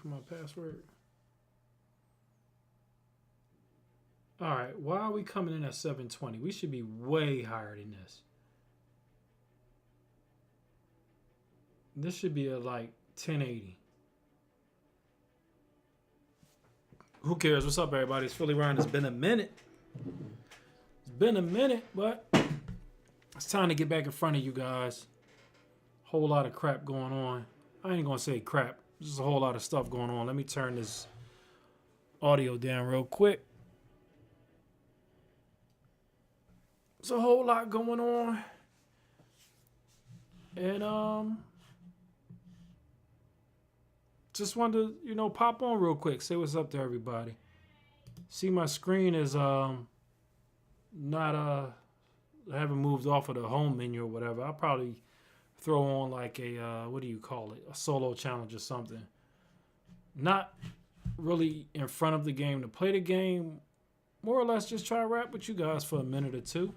for my password. All right, why are we coming in at 720? We should be way higher than this. This should be at like 1080. Who cares? What's up, everybody? It's Philly Ryan. It's been a minute. It's been a minute, but it's time to get back in front of you guys. Whole lot of crap going on. I ain't gonna say crap. There's a whole lot of stuff going on. Let me turn this audio down real quick. There's a whole lot going on. And just wanted to, pop on real quick. Say what's up to everybody. See, my screen is not I haven't moved off of the home menu or whatever. I'll probably throw on like a what do you call it? A solo challenge or something. Not really in front of the game to play the game. More or less just try to rap with you guys for a minute or two.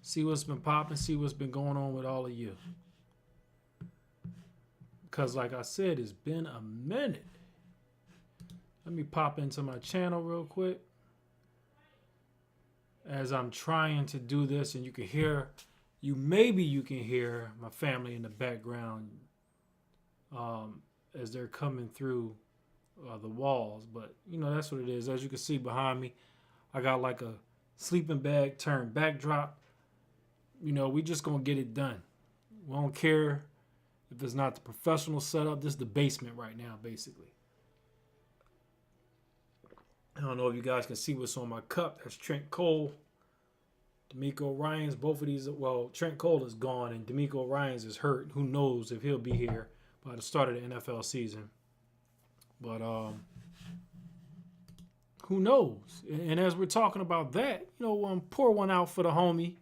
See what's been popping, see what's been going on with all of you. Because like I said, it's been a minute. Let me pop into my channel real quick. As I'm trying to do this, and you can hear, maybe you can hear my family in the background as they're coming through the walls. But, that's what it is. As you can see behind me, I got like a sleeping bag turned backdrop. We just going to get it done. We don't care if it's not the professional setup. This is the basement right now, basically. I don't know if you guys can see what's on my cup. That's Trent Cole, D'Amico Ryans. Both of these, well, Trent Cole is gone and D'Amico Ryans is hurt. Who knows if he'll be here by the start of the NFL season. But who knows? And as we're talking about that, pour one out for the homie,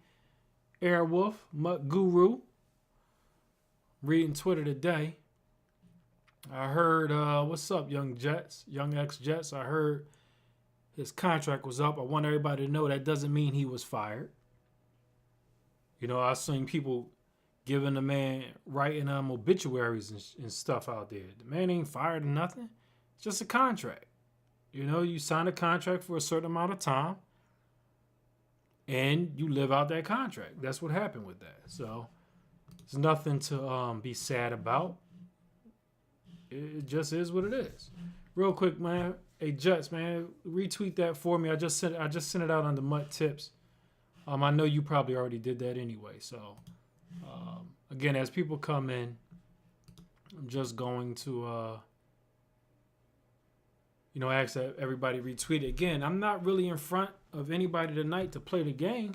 Airwolf, MUTGuru. Reading Twitter today. I heard, what's up, young ex-Jets? I heard his contract was up. I want everybody to know that doesn't mean he was fired. I've seen people giving the man, writing obituaries and stuff out there. The man ain't fired or nothing. It's just a contract. You sign a contract for a certain amount of time and you live out that contract. That's what happened with that. So there's nothing to be sad about. It just is what it is. Real quick, man. Hey, Jets, man, retweet that for me. I just sent it out on the MUT tips. I know you probably already did that anyway. So, again, as people come in, I'm just going to, ask that everybody retweet it. Again, I'm not really in front of anybody tonight to play the game.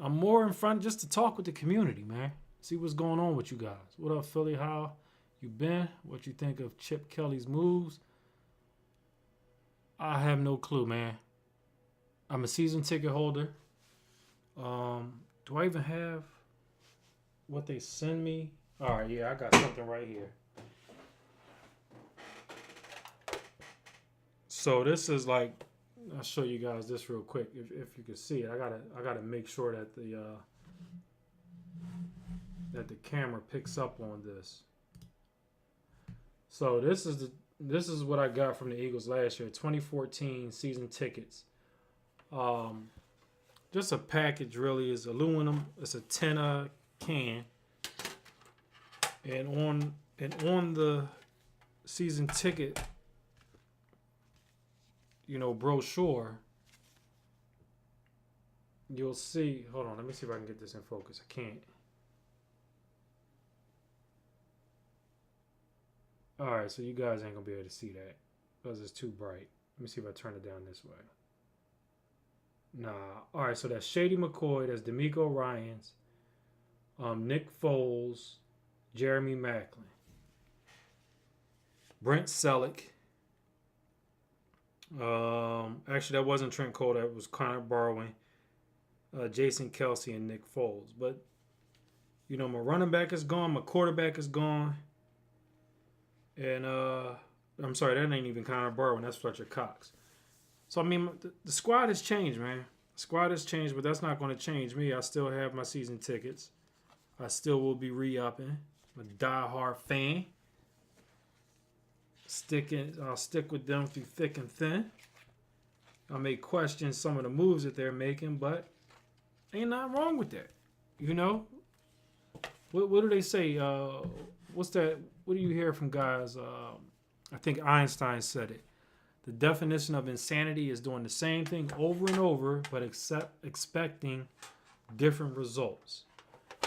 I'm more in front just to talk with the community, man. See what's going on with you guys. What up, Philly? How you been? What you think of Chip Kelly's moves? I have no clue, man. I'm a season ticket holder. Do I even have what they send me? All right, yeah, I got something right here. So this is like, I'll show you guys this real quick if you can see it. I gotta make sure that the camera picks up on this. So this is what I got from the Eagles last year, 2014 season tickets. Just a package, really. Is aluminum. It's a 10 can, and on the season ticket, brochure, you'll see. Hold on, let me see if I can get this in focus. I can't. All right, so you guys ain't gonna be able to see that because it's too bright. Let me see if I turn it down this way. Nah. All right, so that's Shady McCoy. That's D'Amico Ryans, Nick Foles, Jeremy Maclin, Brent Selleck. Actually, that wasn't Trent Cole. That was Connor Barwin, Jason Kelsey, and Nick Foles. But my running back is gone. My quarterback is gone. And I'm sorry, that ain't even Connor Barwin. That's Fletcher Cox. So, I mean, the squad has changed, man. The squad has changed, but that's not going to change me. I still have my season tickets. I still will be re-upping. I'm a diehard fan. I'll stick with them through thick and thin. I may question some of the moves that they're making, but ain't nothing wrong with that. You know, what do they say? What's that? What do you hear from guys? I think Einstein said it. The definition of insanity is doing the same thing over and over, but expecting different results.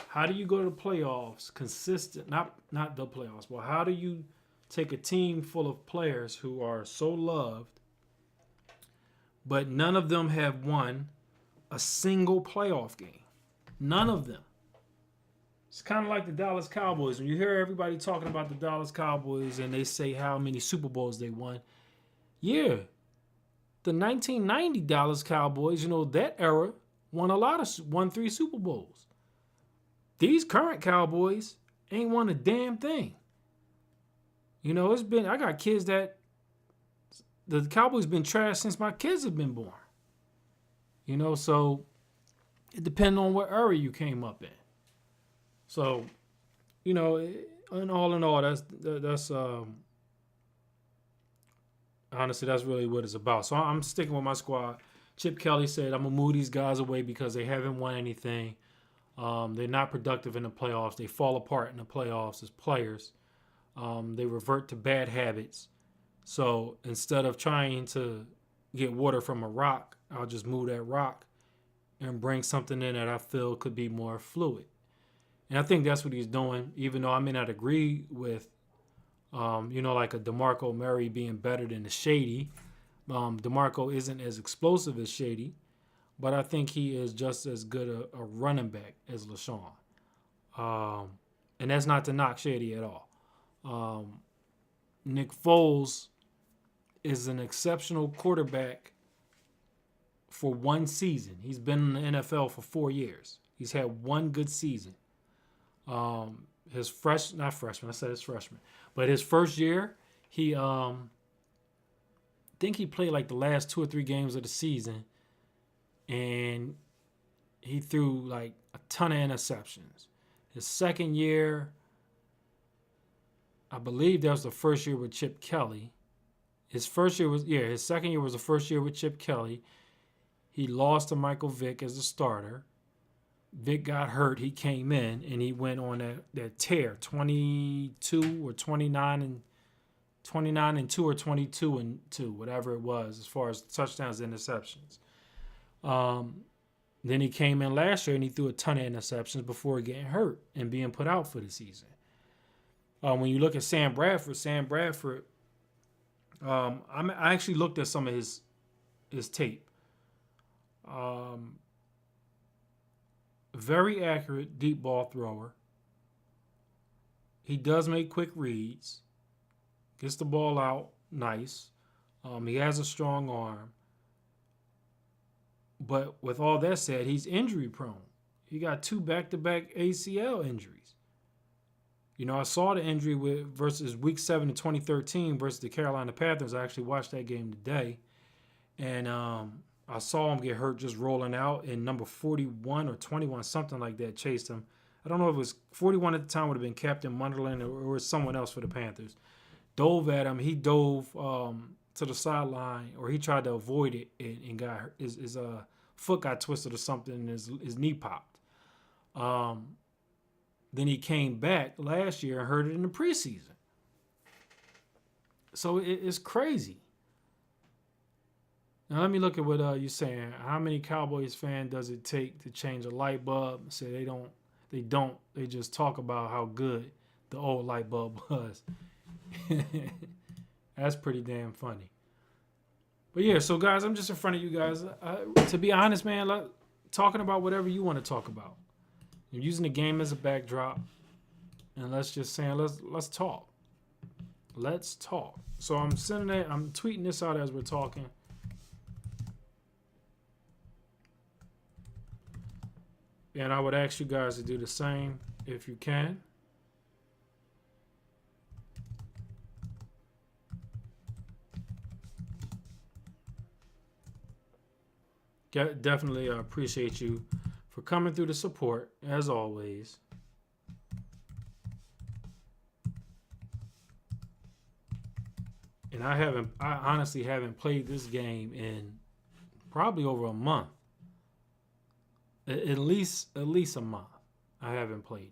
How do you go to the playoffs consistent? Not the playoffs, but how do you take a team full of players who are so loved, but none of them have won a single playoff game? None of them. It's kind of like the Dallas Cowboys. When you hear everybody talking about the Dallas Cowboys and they say how many Super Bowls they won, yeah, the 1990 Dallas Cowboys, that era won 3 Super Bowls. These current Cowboys ain't won a damn thing. I got kids that the Cowboys been trash since my kids have been born. So it depends on what era you came up in. So, in all, that's honestly, that's really what it's about. So I'm sticking with my squad. Chip Kelly said, I'm going to move these guys away because they haven't won anything. They're not productive in the playoffs. They fall apart in the playoffs as players. They revert to bad habits. So instead of trying to get water from a rock, I'll just move that rock and bring something in that I feel could be more fluid. And I think that's what he's doing, even though I may not agree with, like a DeMarco Murray being better than the Shady. DeMarco isn't as explosive as Shady, but I think he is just as good a running back as LaShawn. And that's not to knock Shady at all. Nick Foles is an exceptional quarterback for one season. He's been in the NFL for 4 years. He's had one good season. His freshman, but his first year, he think he played like the last 2 or 3 games of the season, and he threw like a ton of interceptions. His second year, I believe that was the first year with Chip Kelly. His second year was the first year with Chip Kelly. He lost to Michael Vick as a starter. Vic got hurt. He came in and he went on that tear, 22 or 29 and 2 or 22 and 2, whatever it was, as far as touchdowns and interceptions. Then he came in last year and he threw a ton of interceptions before getting hurt and being put out for the season. When you look at Sam Bradford, I actually looked at some of his tape. Very accurate deep ball thrower. He does make quick reads. Gets the ball out nice. He has a strong arm. But with all that said, he's injury prone. He got 2 back-to-back ACL injuries. I saw the injury versus Week 7 in 2013 versus the Carolina Panthers. I actually watched that game today. And I saw him get hurt just rolling out, and number 41 or 21, something like that, chased him. I don't know if it was 41 at the time, would have been Captain Munderland or someone else for the Panthers. Dove at him. He dove to the sideline, or he tried to avoid it and got hurt. His foot got twisted or something, and his knee popped. Then he came back last year and hurt it in the preseason. So it's crazy. Now let me look at what you're saying. How many Cowboys fan does it take to change a light bulb? Say they don't. They just talk about how good the old light bulb was. That's pretty damn funny. But yeah, so guys, I'm just in front of you guys. To be honest, man, talking about whatever you want to talk about. You're using the game as a backdrop, and let's just say let's talk. Let's talk. So I'm tweeting this out as we're talking. And I would ask you guys to do the same if you can. Definitely appreciate you for coming through the support, as always. And I honestly haven't played this game in probably over a month. At least a month. I haven't played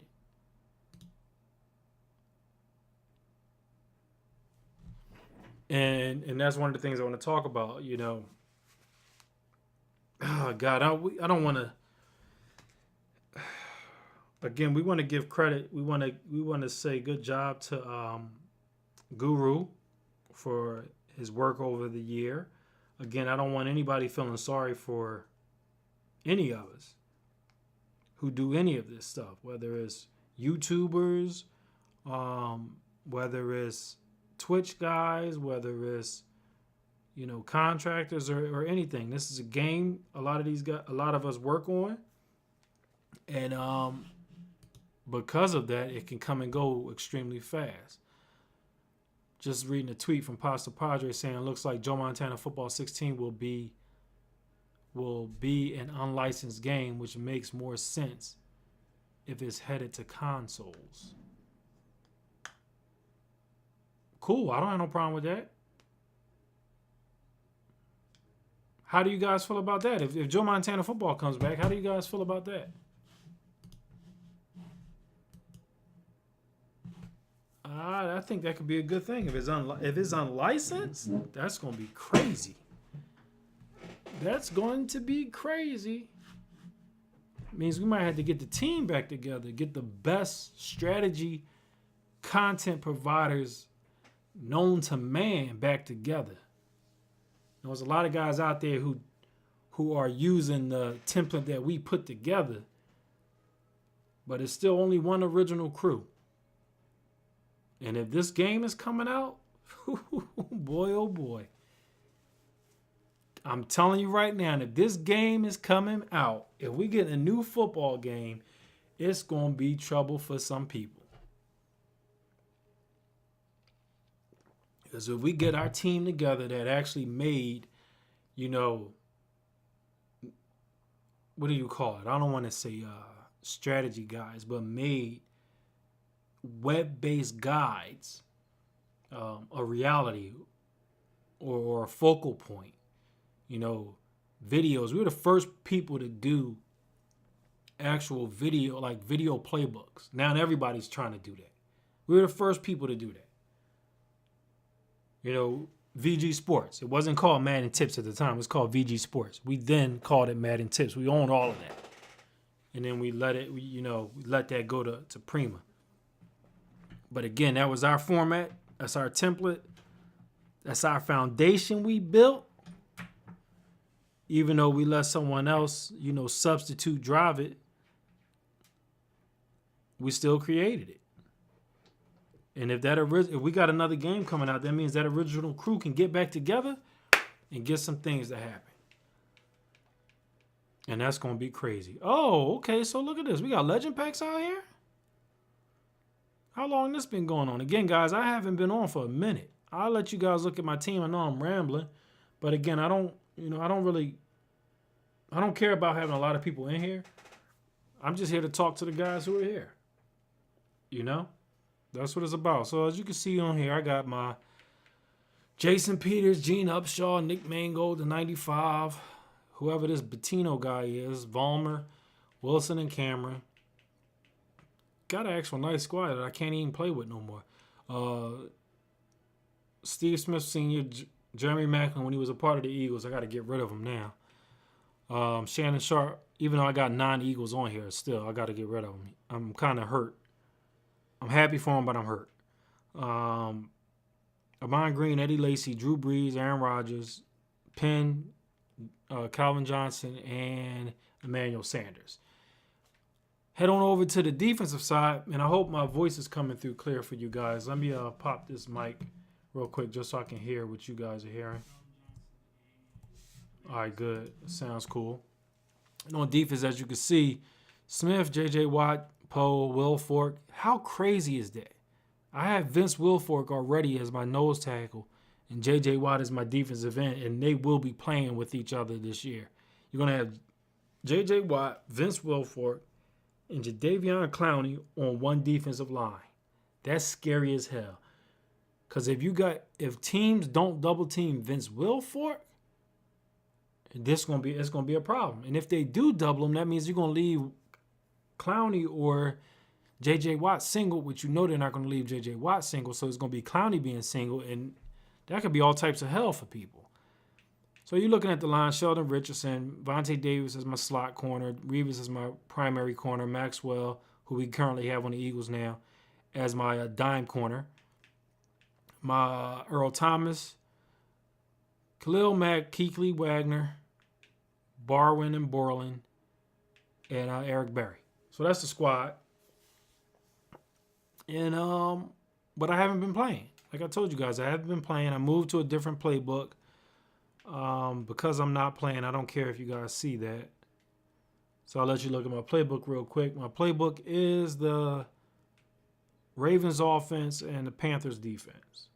it. And that's one of the things I want to talk about, you know. Oh God, I don't want to. Again, we want to give credit. We want to say good job to Guru for his work over the year. Again, I don't want anybody feeling sorry for any of us who do any of this stuff, whether it's YouTubers, whether it's Twitch guys, whether it's, you know, contractors or anything. This is a game a lot of us work on, and because of that, it can come and go extremely fast. Just reading a tweet from Pasta Padre saying it looks like Joe Montana Football 16 will be an unlicensed game, which makes more sense if it's headed to consoles. Cool, I don't have no problem with that. How do you guys feel about that? If Joe Montana Football comes back, how do you guys feel about that? I think that could be a good thing. If it's unlicensed, that's going to be crazy. That's going to be crazy. It means we might have to get the team back together, get the best strategy content providers known to man back together. There's a lot of guys out there who are using the template that we put together, but it's still only one original crew. And if this game is coming out, boy, oh boy. I'm telling you right now, if this game is coming out, if we get a new football game, it's going to be trouble for some people. Because if we get our team together that actually made, you know, what do you call it? I don't want to say strategy guides, but made web-based guides, a reality or a focal point, you know, videos. We were the first people to do actual video, like video playbooks. Now everybody's trying to do that. We were the first people to do that. You know, VG Sports. It wasn't called Madden Tips at the time. It was called VG Sports. We then called it Madden Tips. We owned all of that. And then we let that go to Prima. But again, that was our format. That's our template. That's our foundation we built. Even though we let someone else, you know, substitute drive it, we still created it. And if we got another game coming out, that means that original crew can get back together and get some things to happen. And that's going to be crazy. Oh, okay. So look at this. We got legend packs out here. How long this been going on? Again, guys, I haven't been on for a minute. I'll let you guys look at my team. I know I'm rambling, but again, I don't care about having a lot of people in here. I'm just here to talk to the guys who are here. You know, that's what it's about. So as you can see on here, I got my Jason Peters, Gene Upshaw, Nick Mangold, the 95, whoever this Bettino guy is, Vollmer, Wilson, and Cameron. Got an actual nice squad that I can't even play with no more. Steve Smith Sr., Jeremy Macklin, when he was a part of the Eagles, I got to get rid of him now. Shannon Sharp, even though I got 9 Eagles on here, still, I got to get rid of him. I'm kind of hurt. I'm happy for him, but I'm hurt. Amon Green, Eddie Lacy, Drew Brees, Aaron Rodgers, Penn, Calvin Johnson, and Emmanuel Sanders. Head on over to the defensive side, and I hope my voice is coming through clear for you guys. Let me pop this mic real quick just so I can hear what you guys are hearing. All right, good. Sounds cool. And on defense, as you can see, Smith, J.J. Watt, Poe, Wilfork. How crazy is that? I have Vince Wilfork already as my nose tackle and J.J. Watt as my defensive end, and they will be playing with each other this year. You're going to have J.J. Watt, Vince Wilfork, and Jadeveon Clowney on one defensive line. That's scary as hell. Because if teams don't double team Vince Wilfork, it's gonna be a problem. And if they do double him, that means you're gonna leave Clowney or J.J. Watt single, which you know they're not gonna leave J.J. Watt single, so it's gonna be Clowney being single, and that could be all types of hell for people. So you're looking at the line: Sheldon Richardson, Vontae Davis as my slot corner, Reeves as my primary corner, Maxwell, who we currently have on the Eagles now, as my dime corner. My Earl Thomas, Khalil Mack, Kuechly, Wagner, Barwin and Borland, and Eric Berry. So that's the squad. And but I haven't been playing. Like I told you guys, I haven't been playing. I moved to a different playbook. Because I'm not playing, I don't care if you guys see that. So I'll let you look at my playbook real quick. My playbook is the Ravens offense and the Panthers defense.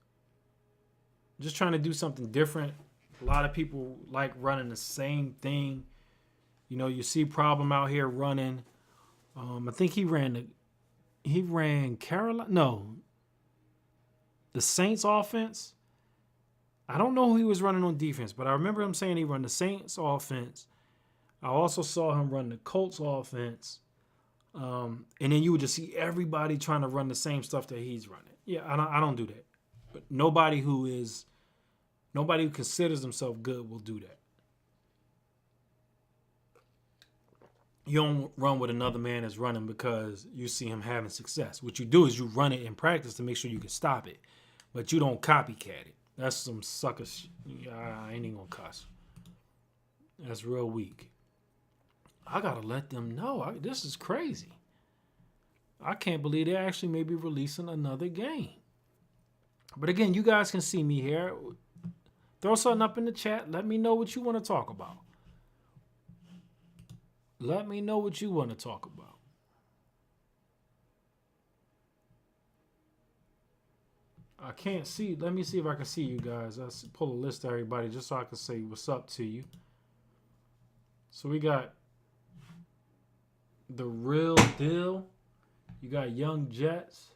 Just trying to do something different. A lot of people like running the same thing. You know, you see Problem out here running. I think he ran Carolina. No, the Saints offense. I don't know who he was running on defense, but I remember him saying he run the Saints offense. I also saw him run the Colts offense. And then you would just see everybody trying to run the same stuff that he's running. Yeah, I don't do that. But nobody who considers himself good will do that. You don't run with another man that's running because you see him having success. What you do is you run it in practice to make sure you can stop it. But you don't copycat it. That's some sucker shit. I ain't even gonna cuss. That's real weak. I gotta let them know. This is crazy. I can't believe they're actually maybe releasing another game. But again, you guys can see me here. Throw something up in the chat. Let me know what you want to talk about. Let me know what you want to talk about. I can't see. Let me see if I can see you guys. I'll pull a list of everybody just so I can say what's up to you. So we got the real deal. You got Young Jets.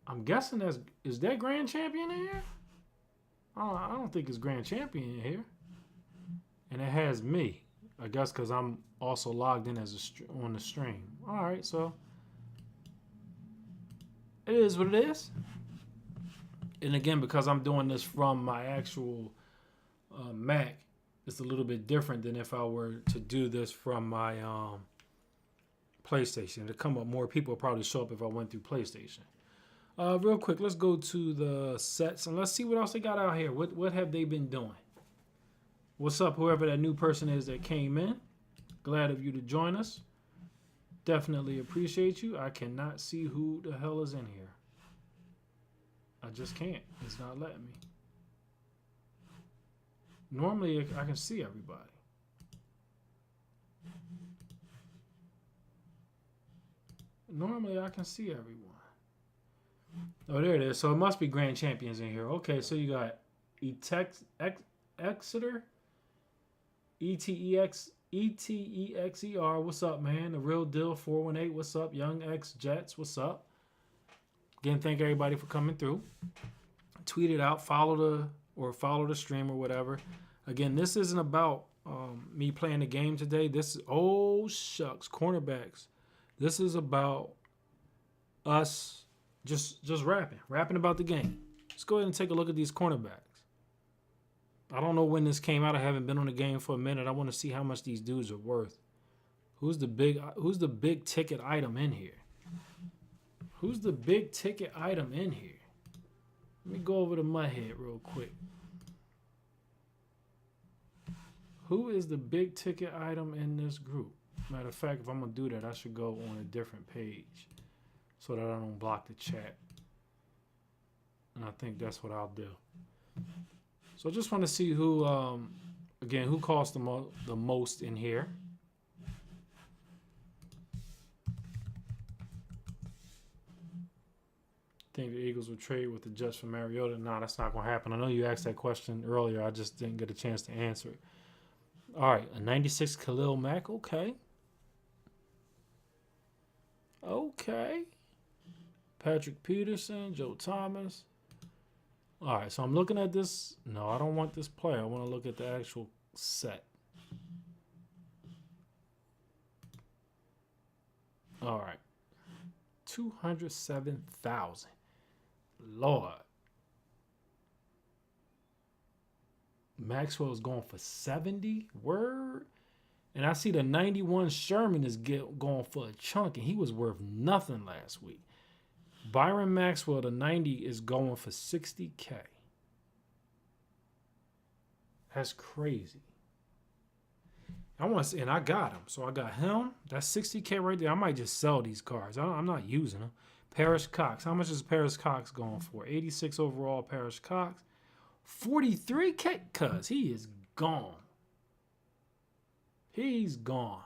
I'm guessing is that Grand Champion in here? I don't think it's Grand Champion in here. And it has me. I guess because I'm also logged in as on the stream. All right, so it is what it is. And again, because I'm doing this from my actual Mac, it's a little bit different than if I were to do this from my PlayStation. To come up, more people will probably show up if I went through PlayStation. Real quick, let's go to the sets and let's see what else they got out here. What have they been doing? What's up, whoever that new person is that came in? Glad of you to join us. Definitely appreciate you. I cannot see who the hell is in here. I just can't. It's not letting me. Normally, I can see everybody. Normally, I can see everyone. Oh, there it is. So it must be Grand Champions in here. Okay, so you got Exeter, ETEXER. What's up, man? The Real Deal 418. What's up? Young X Jets. What's up? Again, thank everybody for coming through. Tweet it out. Follow the stream or whatever. Again, this isn't about me playing the game today. This is cornerbacks. This is about us just rapping about the game. Let's go ahead and take a look at these cornerbacks. I don't know when this came out. I haven't been on the game for a minute. I want to see how much these dudes are worth. Who's the big ticket item in here? Who's the big ticket item in here? Let me go over to Mudhead real quick. Who is the big ticket item in this group? Matter of fact, if I'm going to do that, I should go on a different page so that I don't block the chat. And I think that's what I'll do. So I just want to see who, again, who costs the most in here. Think the Eagles will trade with the Jets for Mariota? No, that's not going to happen. I know you asked that question earlier. I just didn't get a chance to answer it. All right, a 96 Khalil Mack. Okay. Patrick Peterson, Joe Thomas. All right, so I'm looking at this. No, I don't want this player. I want to look at the actual set. All right. 207,000. Lord. Maxwell's going for 70. Word. And I see the 91 Sherman is going for a chunk, and he was worth nothing last week. Byron Maxwell, the 90, is going for 60K. That's crazy. I want to see, and I got him. So I got him. That's 60K right there. I might just sell these cards. I'm not using them. Parrish Cox. How much is Parrish Cox going for? 86 overall, Parrish Cox. 43K, cuz he is gone. He's gone.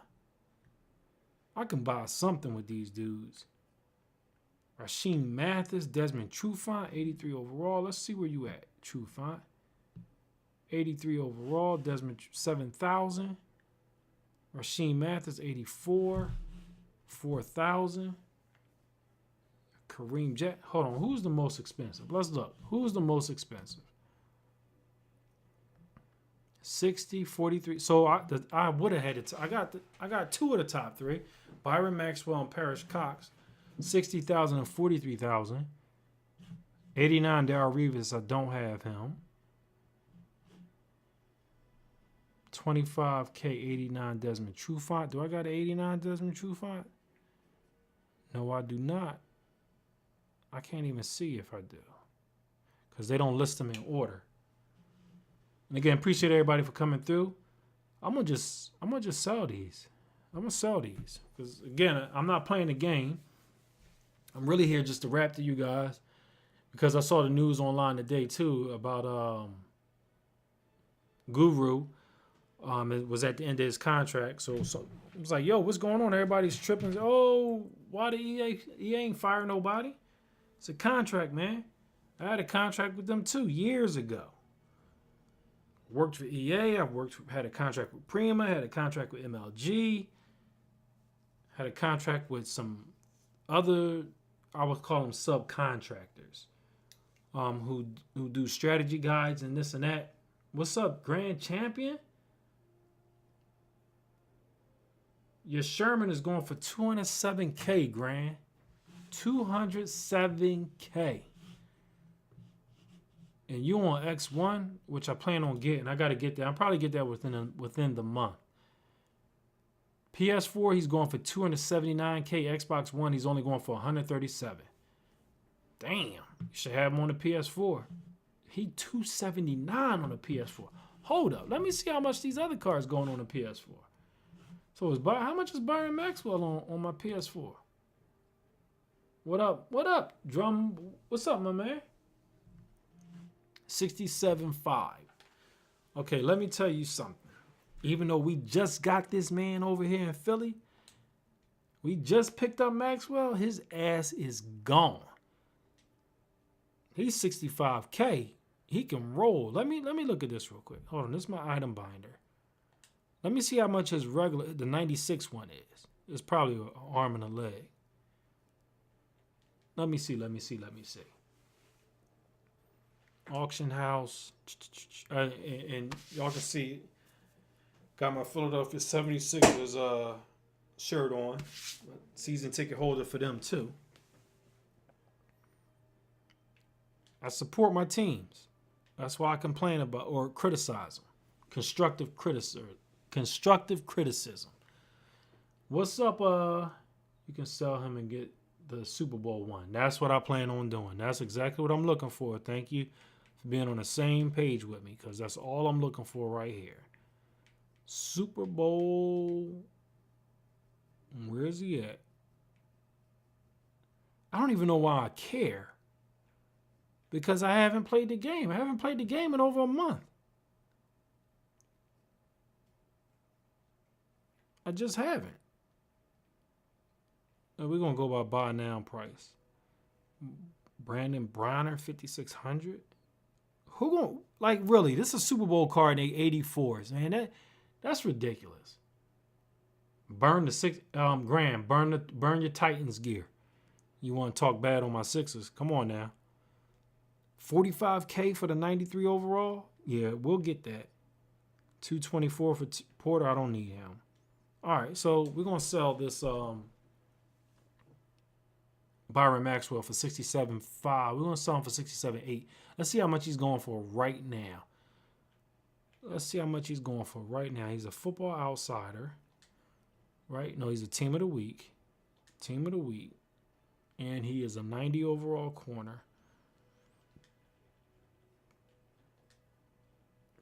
I can buy something with these dudes. Rasheem Mathis, Desmond Trufant, 83 overall. Let's see where you at, Trufant. 83 overall, Desmond 7,000. Rasheem Mathis, 84, 4,000. Kareem Jet. Hold on, who's the most expensive? Let's look. Who's the most expensive? 60, 43. So I would have had it. I got two of the top three. Byron Maxwell and Parrish Cox. 60,000 and 43,000. 89 Darrell Reeves. I don't have him. 25K 89 Desmond Trufant. Do I got an 89 Desmond Trufant? No, I do not. I can't even see if I do, because they don't list them in order. And again, appreciate everybody for coming through. I'm gonna just sell these. I'm gonna sell these because again, I'm not playing the game. I'm really here just to rap to you guys because I saw the news online today too about Guru. It was at the end of his contract, so it was like, yo, what's going on? Everybody's tripping. Oh, why the EA ain't fire nobody? It's a contract, man. I had a contract with them too years ago. Worked for EA. Had a contract with Prima. Had a contract with MLG. Had a contract with some other, I would call them subcontractors, who do strategy guides and this and that. What's up, Grand Champion? Your Sherman is going for 207K, Grand. 207K. And you on X1, which I plan on getting. I got to get that. I'll probably get that within the month. PS4, he's going for 279K. Xbox One, he's only going for 137. Damn. You should have him on the PS4. He 279 on the PS4. Hold up. Let me see how much these other cards going on the PS4. So how much is Byron Maxwell on my PS4? What up? What up, Drum? What's up, my man? 67.5. Okay, let me tell you something. Even though we just got this man over here in Philly, we just picked up Maxwell, his ass is gone. He's 65K. He can roll. Let me look at this real quick. Hold on, this is my item binder. Let me see how much his the 96 one is. It's probably an arm and a leg. Let me see. Auction house. And y'all can see, got my Philadelphia 76ers shirt on. Season ticket holder for them too. I support my teams. That's why I complain about or criticize them. Constructive criticism. What's up? You can sell him and get the Super Bowl one. That's what I plan on doing. That's exactly what I'm looking for. Thank you for being on the same page with me, because that's all I'm looking for right here. Super Bowl. Where is he at? I don't even know why I care. Because I haven't played the game. I haven't played the game in over a month. I just haven't. We're going to go by buy now price. Brandon Bronner, 5,600. Who going to, like, really, this is a Super Bowl card in 84s, man. That's ridiculous. Burn the Graham, burn your Titans gear. You want to talk bad on my Sixers? Come on now. $45K for the 93 overall? Yeah, we'll get that. $224 for Porter. I don't need him. All right, so we're going to sell this Byron Maxwell for $67.5. We're going to sell him for $67.8. Let's see how much he's going for right now. He's a football outsider, right? No, he's a team of the week. And he is a 90 overall corner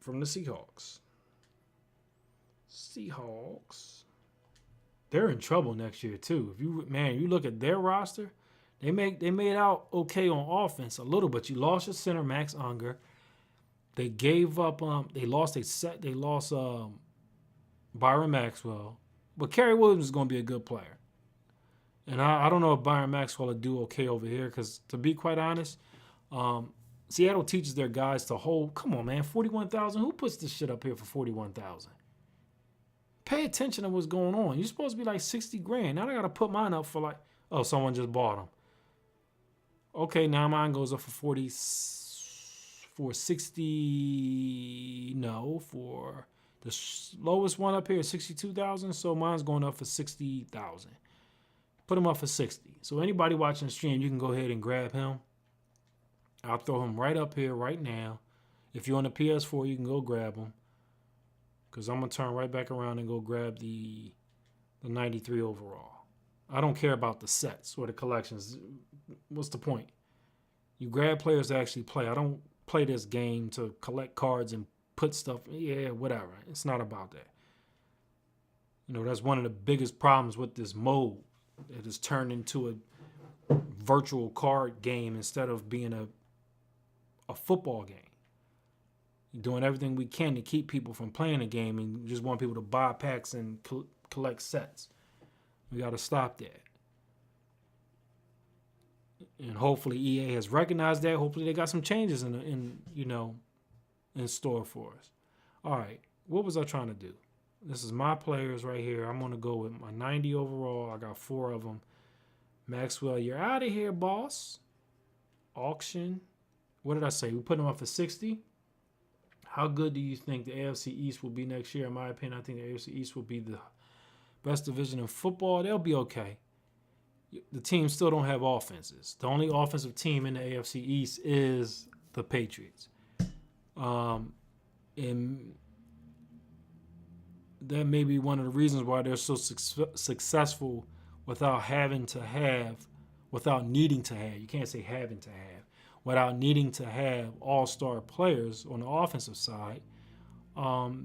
from the Seahawks. They're in trouble next year too. If you look at their roster, they made out okay on offense a little, but you lost your center Max Unger. They gave up. They lost Byron Maxwell, but Kerry Williams is going to be a good player. And I don't know if Byron Maxwell will do okay over here because, to be quite honest, Seattle teaches their guys to hold. Come on, man, 41,000. Who puts this shit up here for 41,000? Pay attention to what's going on. You're supposed to be like 60 grand. Now I got to put mine up for someone just bought them. Okay, now mine goes up for 60. No, for the lowest one up here is 62,000. So mine's going up for 60,000. Put him up for 60. So anybody watching the stream, you can go ahead and grab him. I'll throw him right up here right now. If you're on the PS4, you can go grab him. Because I'm going to turn right back around and go grab the 93 overall. I don't care about the sets or the collections. What's the point? You grab players to actually play. I don't play this game to collect cards and put stuff. Yeah, whatever. It's not about that. That's one of the biggest problems with this mode. It has turned into a virtual card game instead of being a football game. You're doing everything we can to keep people from playing the game and just want people to buy packs and collect sets. We got to stop that. And hopefully EA has recognized that. Hopefully they got some changes in store for us. All right, what was I trying to do? This is my players right here. I'm going to go with my 90 overall. I got 4 of them. Maxwell, you're out of here, boss. Auction. What did I say? We put him up for 60. How good do you think the AFC East will be next year? In my opinion, I think the AFC East will be the best division in football. They'll be okay. The teams still don't have offenses. The only offensive team in the AFC East is the Patriots. And that may be one of the reasons why they're so successful without needing to have, you can't say having to have, without needing to have all-star players on the offensive side,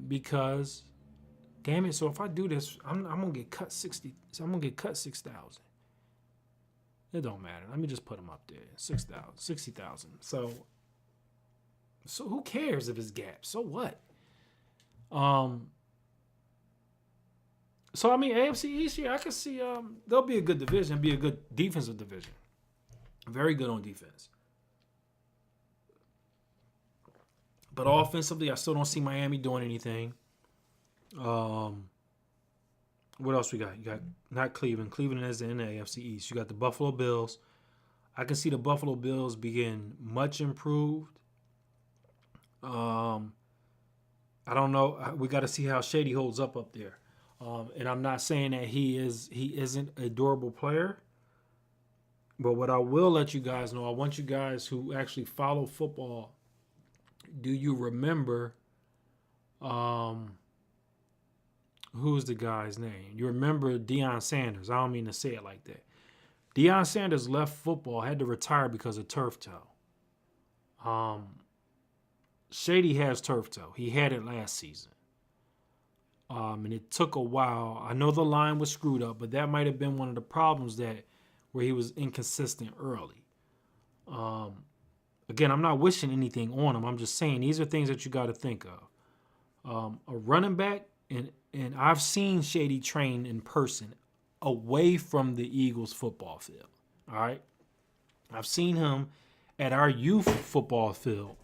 because, damn it, so if I do this, I'm going to get cut 60, so I'm going to get cut 6,000. It don't matter. Let me just put them up there, 6,000, 60,000. So who cares if it's gaps? So what? So, AFC East, yeah, I can see they'll be a good division, be a good defensive division. Very good on defense. But offensively, I still don't see Miami doing anything. What else we got? You got not Cleveland. Cleveland is in the AFC East. You got the Buffalo Bills. I can see the Buffalo Bills being much improved. I don't know. We got to see how Shady holds up there. And I'm not saying that he isn't a durable player. But what I will let you guys know, I want you guys who actually follow football, do you remember who's the guy's name? You remember Deion Sanders. I don't mean to say it like that. Deion Sanders left football, had to retire because of turf toe. Shady has turf toe. He had it last season. And it took a while. I know the line was screwed up, but that might have been one of the problems where he was inconsistent early. Again, I'm not wishing anything on him. I'm just saying these are things that you got to think of. A running back, and I've seen Shady train in person away from the Eagles football field. All right? I've seen him at our youth football field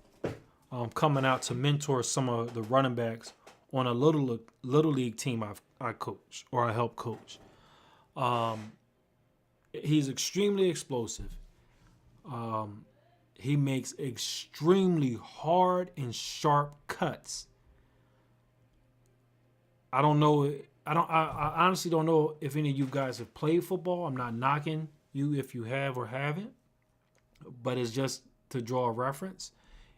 coming out to mentor some of the running backs on a little league team I coach or I help coach. He's extremely explosive. He makes extremely hard and sharp cuts. I don't know. I honestly don't know if any of you guys have played football. I'm not knocking you if you have or haven't, but it's just to draw a reference.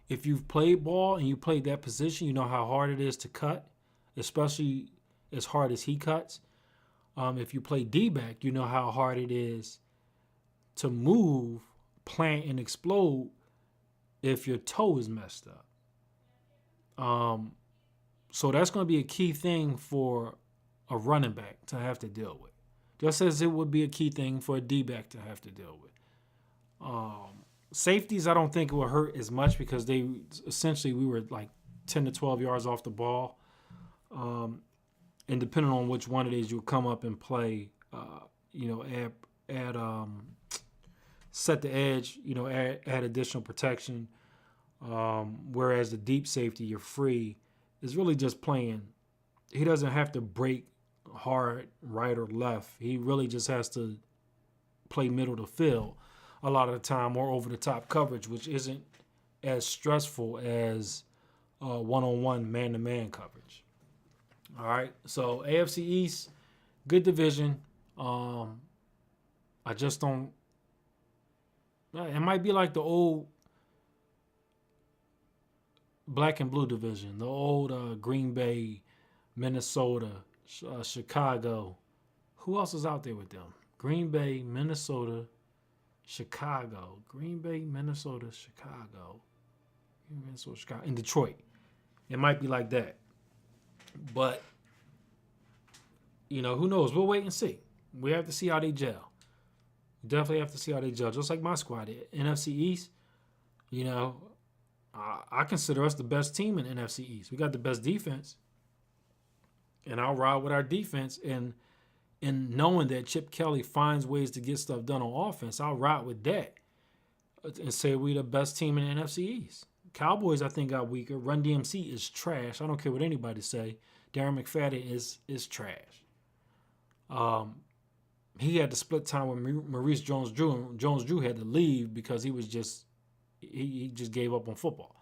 If you've played ball and you played that position, you know how hard it is to cut, especially as hard as he cuts. If you play D-back, you know how hard it is to move, plant, and explode if your toe is messed up. So that's going to be a key thing for a running back to have to deal with, just as it would be a key thing for a D-back to have to deal with. Safeties, I don't think it will hurt as much because we were like 10 to 12 yards off the ball. And depending on which one it is, you'll come up and play, set the edge, add additional protection. Whereas the deep safety, you're free, is really just playing. He doesn't have to break hard right or left. He really just has to play middle to field a lot of the time, or over the top coverage, which isn't as stressful as one-on-one man-to-man coverage. All right, so AFC East, good division. I just don't. It might be like the old black and blue division, the old Green Bay, Minnesota, Chicago. Who else is out there with them? Green Bay, Minnesota, Chicago. Green Bay, Minnesota, Chicago. And Detroit. It might be like that. But, who knows? We'll wait and see. We have to see how they gel. Definitely have to see how they gel. Just like my squad did. NFC East, I consider us the best team in NFC East. We got the best defense. And I'll ride with our defense. And knowing that Chip Kelly finds ways to get stuff done on offense, I'll ride with that and say we're the best team in the NFC East. Cowboys, I think, got weaker. Run DMC is trash. I don't care what anybody say. Darren McFadden is trash. He had to split time with Maurice Jones-Drew. Jones-Drew had to leave because he was he just gave up on football.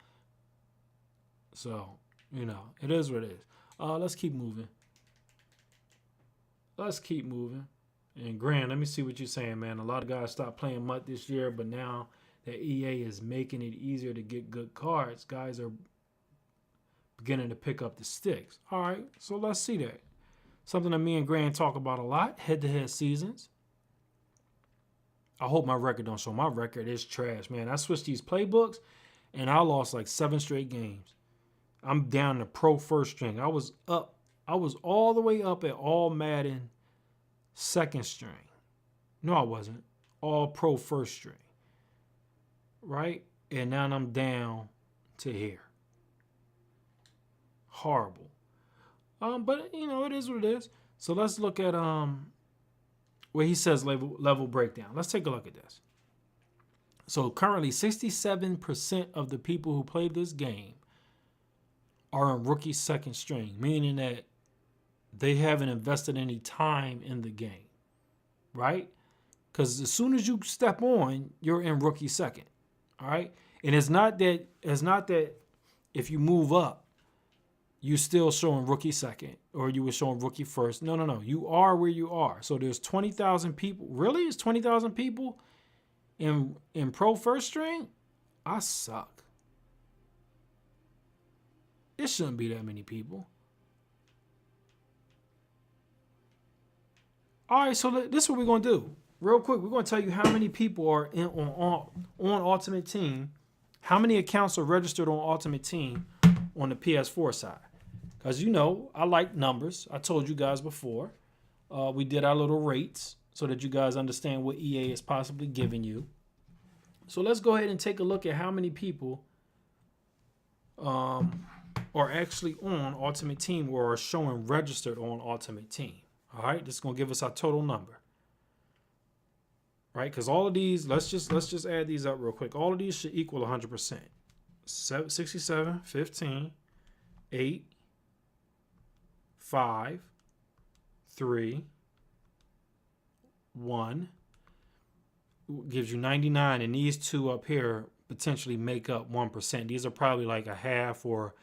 So, it is what it is. Let's keep moving. And Grant, let me see what you're saying, man. A lot of guys stopped playing MUT this year, but now that EA is making it easier to get good cards, guys are beginning to pick up the sticks. All right, so let's see that. Something that me and Grant talk about a lot, head-to-head seasons. I hope my record don't show. My record is trash, man. I switched these playbooks, and I lost like 7 straight games. I'm down to pro first string. I was all the way up at all Madden second string. No, I wasn't. All pro first string. Right? And now I'm down to here. Horrible. But it is what it is. So let's look at where he says level breakdown. Let's take a look at this. So currently 67% of the people who played this game are in rookie second string, meaning that they haven't invested any time in the game, right? Because as soon as you step on, you're in rookie second, all right? And it's not that if you move up, you're still showing rookie second or you were showing rookie first. No. You are where you are. So there's 20,000 people. Really? It's 20,000 people in pro first string? I suck. It shouldn't be that many people. All right, so this is what we're going to do. Real quick, we're going to tell you how many people are on Ultimate Team, how many accounts are registered on Ultimate Team on the PS4 side. Because, I like numbers. I told you guys before. We did our little rates so that you guys understand what EA is possibly giving you. So let's go ahead and take a look at how many people are actually on Ultimate Team or are showing registered on Ultimate Team. All right, this is going to give us our total number. Right, because all of these, let's just add these up real quick. All of these should equal 100%. 67, 15, 8, 5, 3, 1, gives you 99, and these two up here potentially make up 1%. These are probably like a half or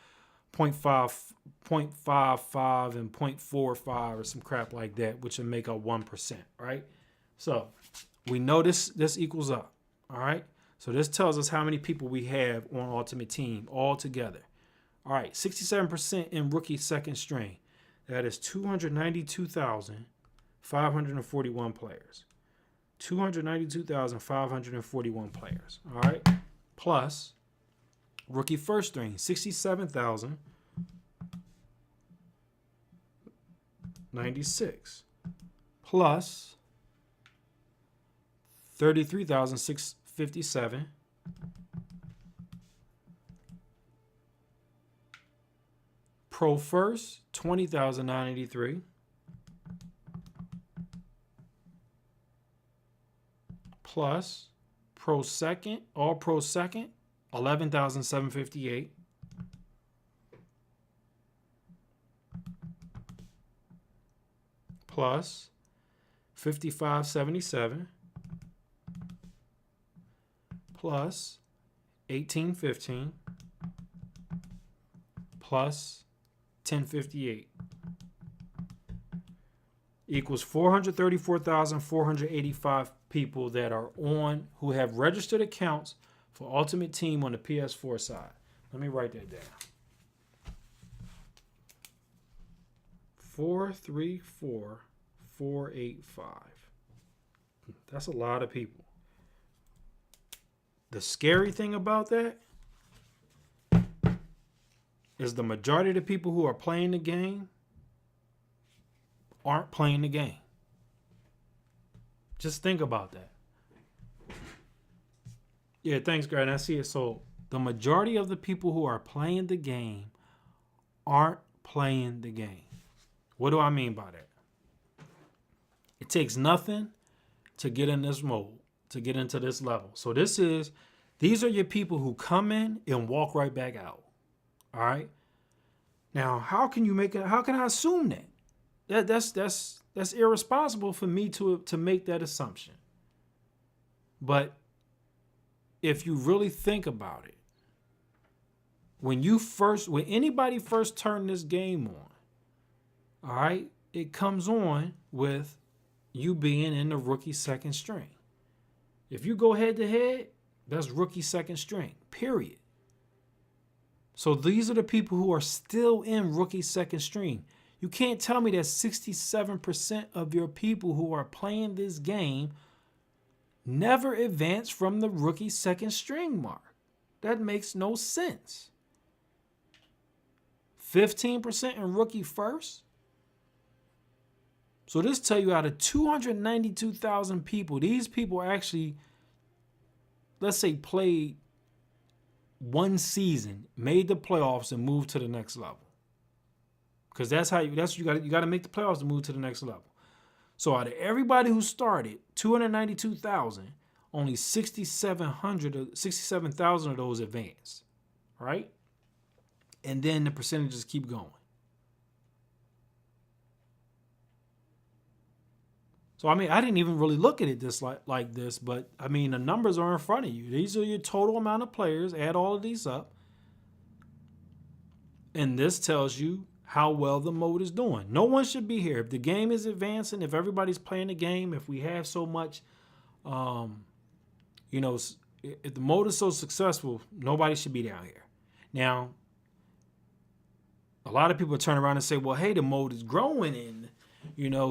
0.5, 0.55 and 0.45 or some crap like that, which will make up 1%, right? So we know this equals up, all right? So this tells us how many people we have on Ultimate Team all together. All right, 67% in rookie second string. That is 292,541 players. 292,541 players, all right? Plus rookie first string, 67,096. Plus 33,657. Pro first, 20,983. Plus pro second, all pro second, 11,758. Plus 5577. Plus 1815. Plus 1058 equals 434,485 people that are on, who have registered accounts for Ultimate Team on the PS4 side. Let me write that down. 434,485. That's a lot of people. The scary thing about that is the majority of the people who are playing the game aren't playing the game. Just think about that. Yeah, thanks, Grant. I see it. So the majority of the people who are playing the game aren't playing the game. What do I mean by that? It takes nothing to get in this mode, to get into this level. So these are your people who come in and walk right back out. All right. Now, how can you make it? How can I assume that? That's irresponsible for me to make that assumption. But if you really think about it, when anybody first turn this game on, all right, it comes on with you being in the rookie second string. If you go head to head, that's rookie second string, period. So these are the people who are still in rookie second string. You can't tell me that 67% of your people who are playing this game never advance from the rookie second string mark. That makes no sense. 15% in rookie first. So this tell you out of 292,000 people, these people actually, let's say, played one season, made the playoffs, and moved to the next level. Because you got to make the playoffs to move to the next level. So out of everybody who started, 292,000, only 67,000 of those advanced, right? And then the percentages keep going. So, I mean, I didn't even really look at it like this, but, I mean, the numbers are in front of you. These are your total amount of players. Add all of these up. And this tells you how well the mode is doing. No one should be here. If the game is advancing, if everybody's playing the game, if we have so much, if the mode is so successful, nobody should be down here. Now, a lot of people turn around and say, well, hey, the mode is growing and,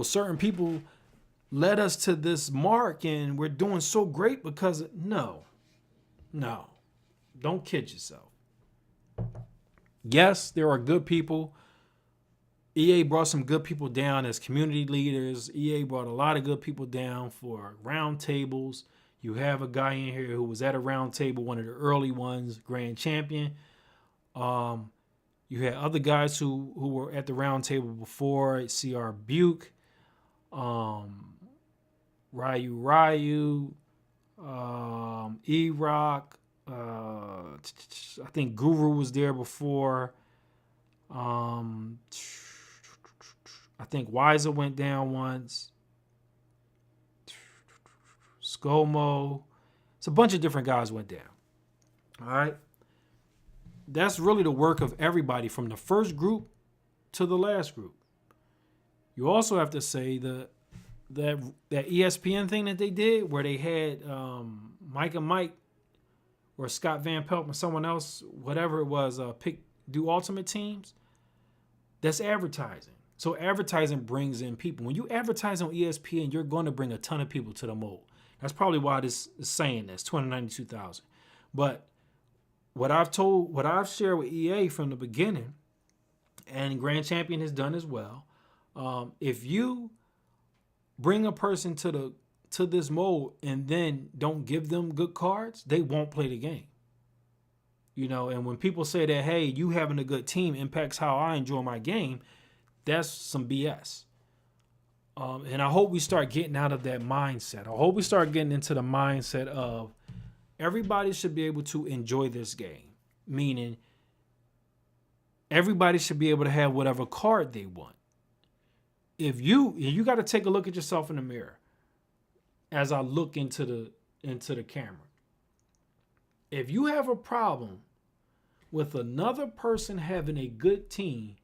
certain people led us to this mark and we're doing so great because no, don't kid yourself. Yes, there are good people. EA brought some good people down as community leaders. EA brought a lot of good people down for round tables. You have a guy in here who was at a round table, one of the early ones, grand champion. You had other guys who were at the round table before, CR Buke, Ryu, E-Rock. I think Guru was there before. I think Wiser went down once. ScoMo. It's a bunch of different guys went down. All right. That's really the work of everybody from the first group to the last group. You also have to say that ESPN thing that they did where they had Mike and Mike or Scott Van Pelt or someone else, whatever it was, do ultimate teams. That's advertising. So advertising brings in people. When you advertise on ESPN, you're going to bring a ton of people to the mold. That's probably why this is saying this, 292,000. But what I've shared with EA from the beginning, and Grand Champion has done as well, if you bring a person to this mode and then don't give them good cards, they won't play the game. You know, and when people say that, hey, you having a good team impacts how I enjoy my game, that's some BS. And I hope we start getting out of that mindset. I hope we start getting into the mindset of everybody should be able to enjoy this game, meaning everybody should be able to have whatever card they want. If you got to take a look at yourself in the mirror as I look into the camera. If you have a problem with another person having a good team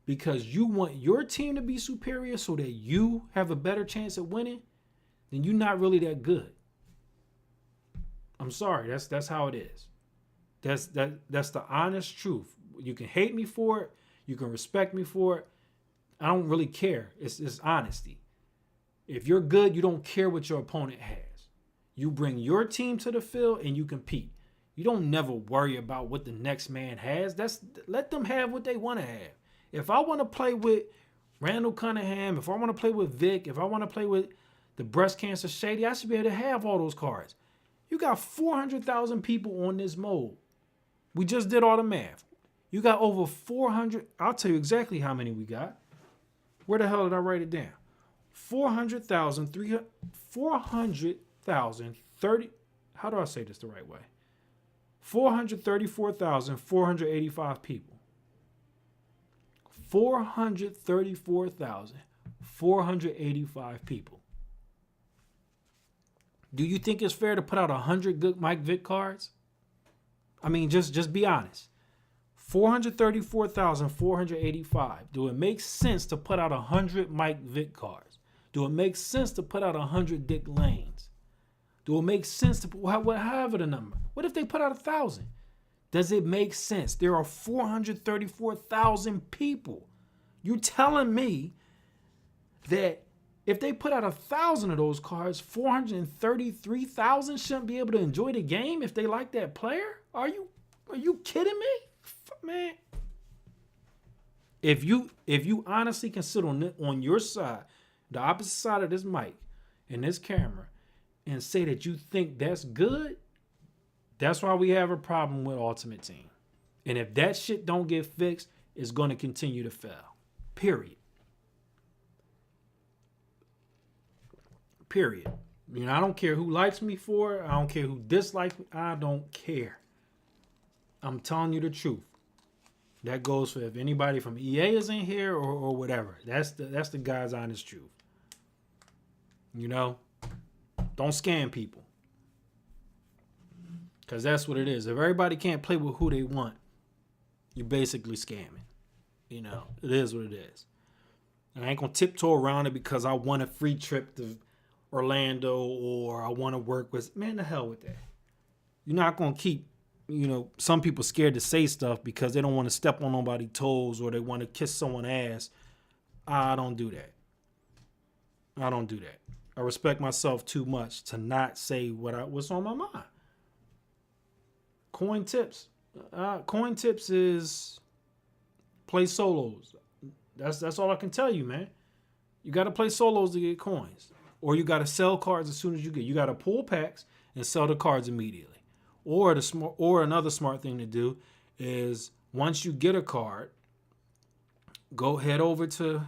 because you want your team to be superior so that you have a better chance at winning, then you're not really that good. I'm sorry, that's how it is. That's the honest truth. You can hate me for it, you can respect me for it. I don't really care. It's honesty. If you're good, you don't care what your opponent has. You bring your team to the field and you compete. You don't never worry about what the next man has. Let them have what they want to have. If I want to play with Randall Cunningham, if I want to play with Vic, if I want to play with the breast cancer Shady, I should be able to have all those cards. You got 400,000 people on this mode. We just did all the math. You got over 400. I'll tell you exactly how many we got. Where the hell did I write it down? 430. How do I say this the right way? 434,485 people. 434,485 people. Do you think it's fair to put out 100 good Mike Vick cards? I mean, just be honest. 434,485. Do it make sense to put out 100 Mike Vick cards? Do it make sense to put out 100 Dick Lanes? Do it make sense to put however the number? What if they put out 1,000? Does it make sense? There are 434,000 people. You're telling me that if they put out 1,000 of those cards, 433,000 shouldn't be able to enjoy the game if they like that player? Are you kidding me? Man, if you honestly can sit on your side, the opposite side of this mic and this camera, and say that you think that's good, that's why we have a problem with Ultimate Team. And if that shit don't get fixed, it's going to continue to fail. Period. Period. You know, I don't care who likes me for it. I don't care who dislikes me. I don't care. I'm telling you the truth. That goes for if anybody from EA is in here or whatever. That's the guy's honest truth. You know, don't scam people. Because that's what it is. If everybody can't play with who they want, you're basically scamming. You know, it is what it is. And I ain't going to tiptoe around it because I want a free trip to Orlando or I want to work with. Man, the hell with that. You're not going to keep, you know, some people scared to say stuff because they don't want to step on nobody's toes or they want to kiss someone's ass. I don't do that. I don't do that. I respect myself too much to not say what's on my mind. Coin tips. Coin tips is play solos. That's all I can tell you, man. You got to play solos to get coins. Or you got to sell cards as soon as you get. You got to pull packs and sell the cards immediately. Or another smart thing to do is once you get a card, go head over to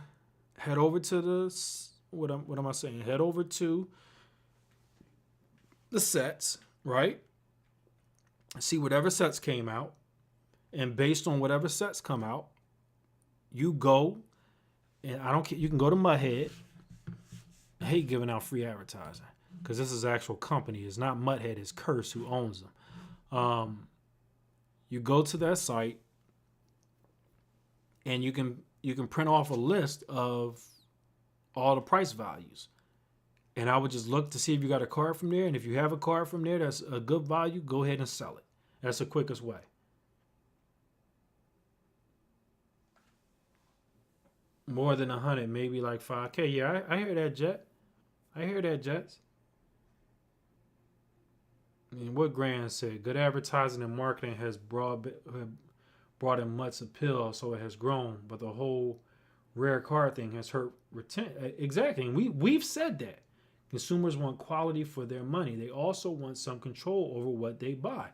the what am I saying? Head over to the sets, right? See whatever sets came out, and based on whatever sets come out, you go, and I don't care. You can go to Muthead. I hate giving out free advertising. because this is an actual company. It's not Mutthead, it's Curse who owns them. You go to that site and you can print off a list of all the price values. And I would just look to see if you got a card from there. And if you have a card from there that's a good value, go ahead and sell it. That's the quickest way. More than 100, maybe like 5K. Yeah, I hear that, Jet. I hear that, Jets. I mean, what Grant said, good advertising and marketing has brought in MUT's appeal, so it has grown. But the whole rare card thing has hurt retention. Exactly. And we've said that. Consumers want quality for their money. They also want some control over what they buy.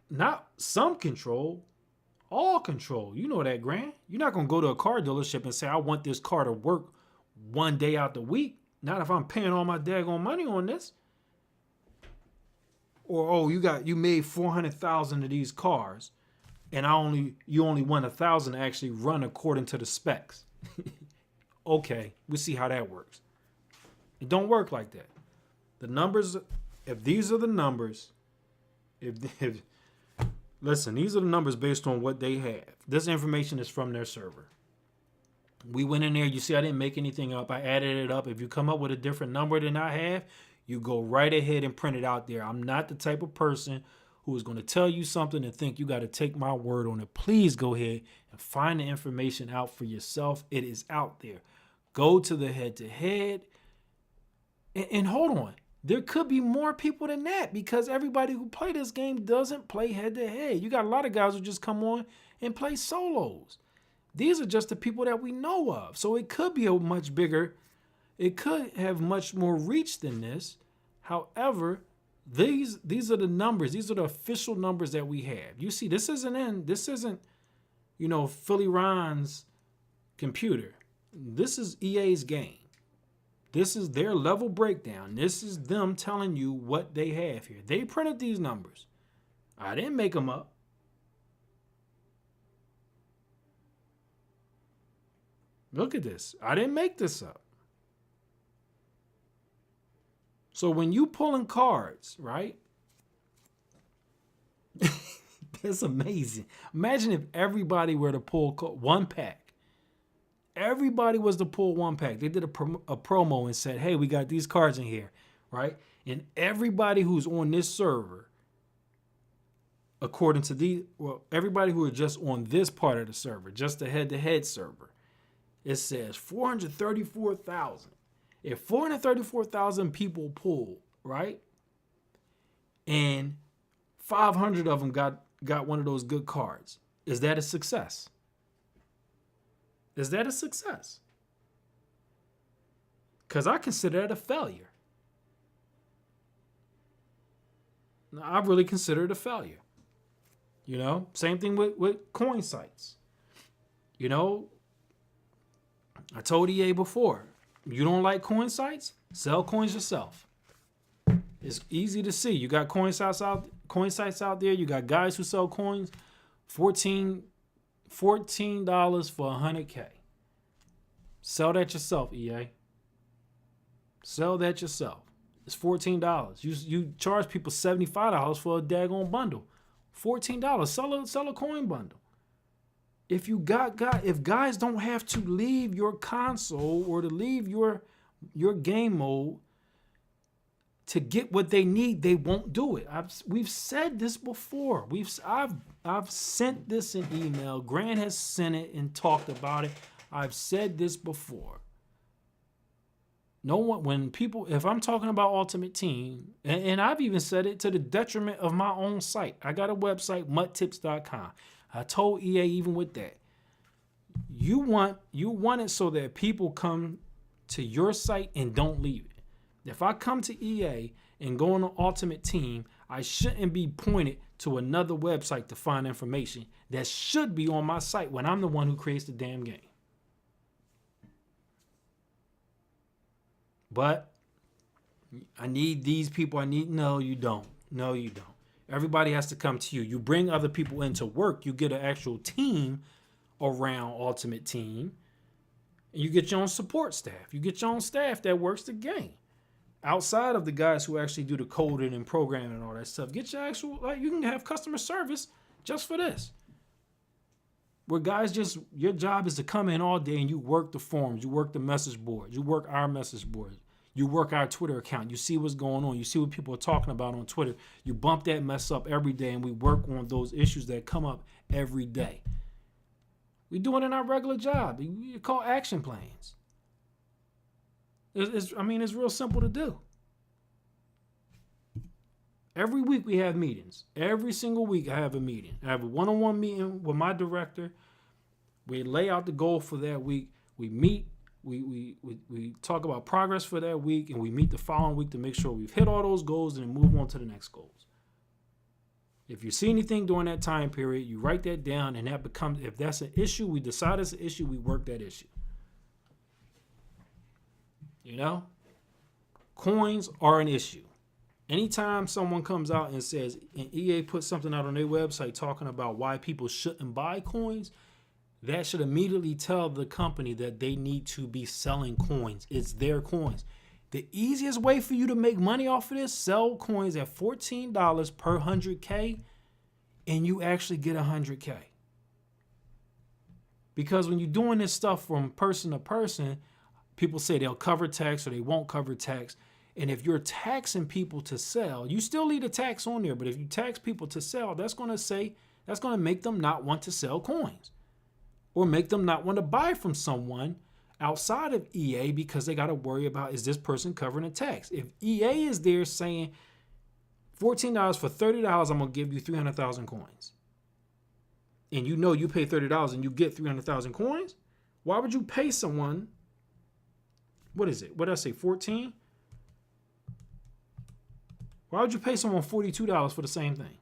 Not some control, all control. You know that, Grant. You're not going to go to a car dealership and say, I want this car to work one day out the week. Not if I'm paying all my daggone money on this. Or, oh, you made 400,000 of these cars, and you only want 1,000 to actually run according to the specs. Okay, we'll see how that works. It don't work like that. The numbers, if these are the numbers, listen, these are the numbers based on what they have. This information is from their server. We went in there. You see, I didn't make anything up. I added it up. If you come up with a different number than I have, you go right ahead and print it out there. I'm not the type of person who is going to tell you something and think you got to take my word on it. Please go ahead and find the information out for yourself. It is out there. Go to the head-to-head. And hold on. There could be more people than that because everybody who play this game doesn't play head-to-head. You got a lot of guys who just come on and play solos. These are just the people that we know of. So it could be a much bigger, it could have much more reach than this. However, these are the numbers. These are the official numbers that we have. You see, this isn't, Philly Ron's computer. This is EA's game. This is their level breakdown. This is them telling you what they have here. They printed these numbers. I didn't make them up. Look at this. I didn't make this up. So when you pulling cards, right? That's amazing. Imagine if everybody were to pull one pack. Everybody was to pull one pack. They did a promo and said, hey, we got these cards in here, right? And everybody who's on this server, according to everybody who are just on this part of the server, just the head-to-head server, it says 434,000. If 434,000 people pull, right? And 500 of them got one of those good cards, is that a success? Is that a success? Because I consider that a failure. I really consider it a failure. Same thing with coin sites. I told EA before, you don't like coin sites? Sell coins yourself. It's easy to see. You got coin sites out there. You got guys who sell coins. $14 for 100K. Sell that yourself, EA. Sell that yourself. It's $14. You charge people $75 for a daggone bundle. $14. Sell a coin bundle. If guys don't have to leave your console or to leave your game mode to get what they need, they won't do it. We've said this before. I've sent this in email. Grant has sent it and talked about it. I've said this before. If I'm talking about Ultimate Team, and I've even said it to the detriment of my own site. I got a website, MUTtips.com. I told EA even with that. You want it so that people come to your site and don't leave it. If I come to EA and go on the Ultimate Team, I shouldn't be pointed to another website to find information that should be on my site when I'm the one who creates the damn game. But I need these people. No, you don't. No, you don't. Everybody has to come to you. You bring other people into work. You get an actual team around Ultimate Team. And you get your own support staff. You get your own staff that works the game. outside of the guys who actually do the coding and programming and all that stuff, get your actual, like, you can have customer service just for this. Where guys just, your job is to come in all day and you work the forums, you work the message boards, you work our message board, you work our Twitter account, you see what's going on, you see what people are talking about on Twitter, you bump that mess up every day, and we work on those issues that come up every day. We do it in our regular job. You call action plans. It's real simple to do. Every week we have meetings. Every single week I have a meeting. I have a one-on-one meeting with my director. We lay out the goal for that week. We meet. We talk about progress for that week, and we meet the following week to make sure we've hit all those goals and then move on to the next goals. If you see anything during that time period, you write that down, and that becomes, if that's an issue, we decide it's an issue, we work that issue. You know? Coins are an issue. Anytime someone comes out and says, and EA puts something out on their website talking about why people shouldn't buy coins, that should immediately tell the company that they need to be selling coins. It's their coins. The easiest way for you to make money off of this, sell coins at $14 per 100K, and you actually get 100K. Because when you're doing this stuff from person to person, people say they'll cover tax or they won't cover tax. And if you're taxing people to sell, you still need a tax on there. But if you tax people to sell, that's going to make them not want to sell coins, or make them not want to buy from someone outside of EA because they got to worry about, is this person covering a tax? If EA is there saying $14 for $30, I'm going to give you 300,000 coins, and you know you pay $30 and you get 300,000 coins, why would you pay someone, what is it? What did I say, 14? Why would you pay someone $42 for the same thing?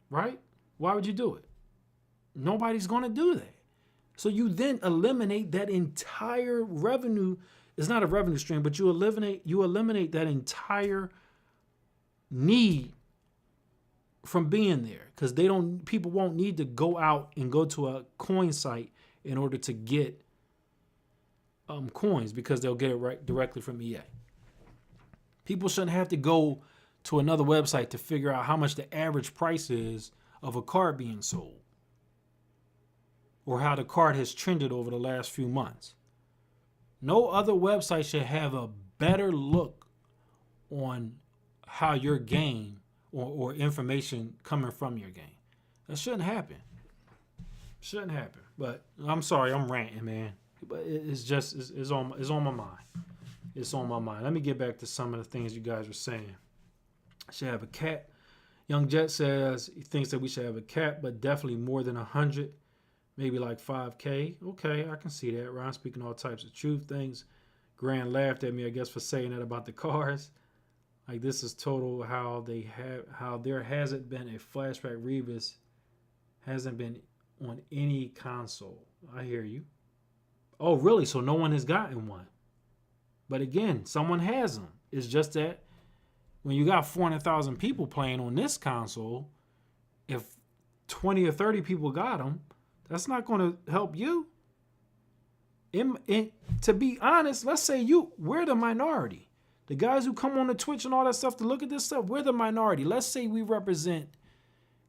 Right? Why would you do it? Nobody's going to do that. So you then eliminate that entire revenue. It's not a revenue stream, but you eliminate that entire need from being there, because people won't need to go out and go to a coin site in order to get coins, because they'll get it right directly from EA. People shouldn't have to go to another website to figure out how much the average price is of a card being sold, or how the card has trended over the last few months. No other website should have a better look on how your game or information coming from your game. That shouldn't happen. Shouldn't happen. But I'm sorry, I'm ranting, man. But it's on my mind. It's on my mind. Let me get back to some of the things you guys were saying. I should have a cap. Young Jet says he thinks that we should have a cap, but definitely more than 100. Maybe like 5K. Okay, I can see that. Ron speaking all types of truth things. Grant laughed at me, I guess, for saying that about the cars. Like, this is total how there hasn't been a flashback Revis, hasn't been on any console. I hear you. Oh, really? So no one has gotten one. But again, someone has them. It's just that when you got 400,000 people playing on this console, if 20 or 30 people got them, that's not going to help you. To be honest, let's say we're the minority. The guys who come on the Twitch and all that stuff to look at this stuff, we're the minority. Let's say we represent,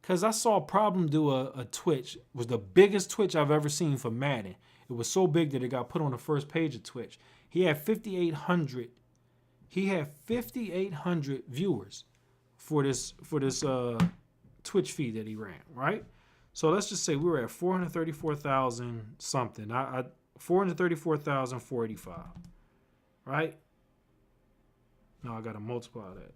because I saw Problem do a Twitch. It was the biggest Twitch I've ever seen for Madden. It was so big that it got put on the first page of Twitch. He had 5,800. He had 5,800 viewers for this Twitch feed that he ran, right? So let's just say we were at 434,000 something. 434,485, right? Now I got to multiply that.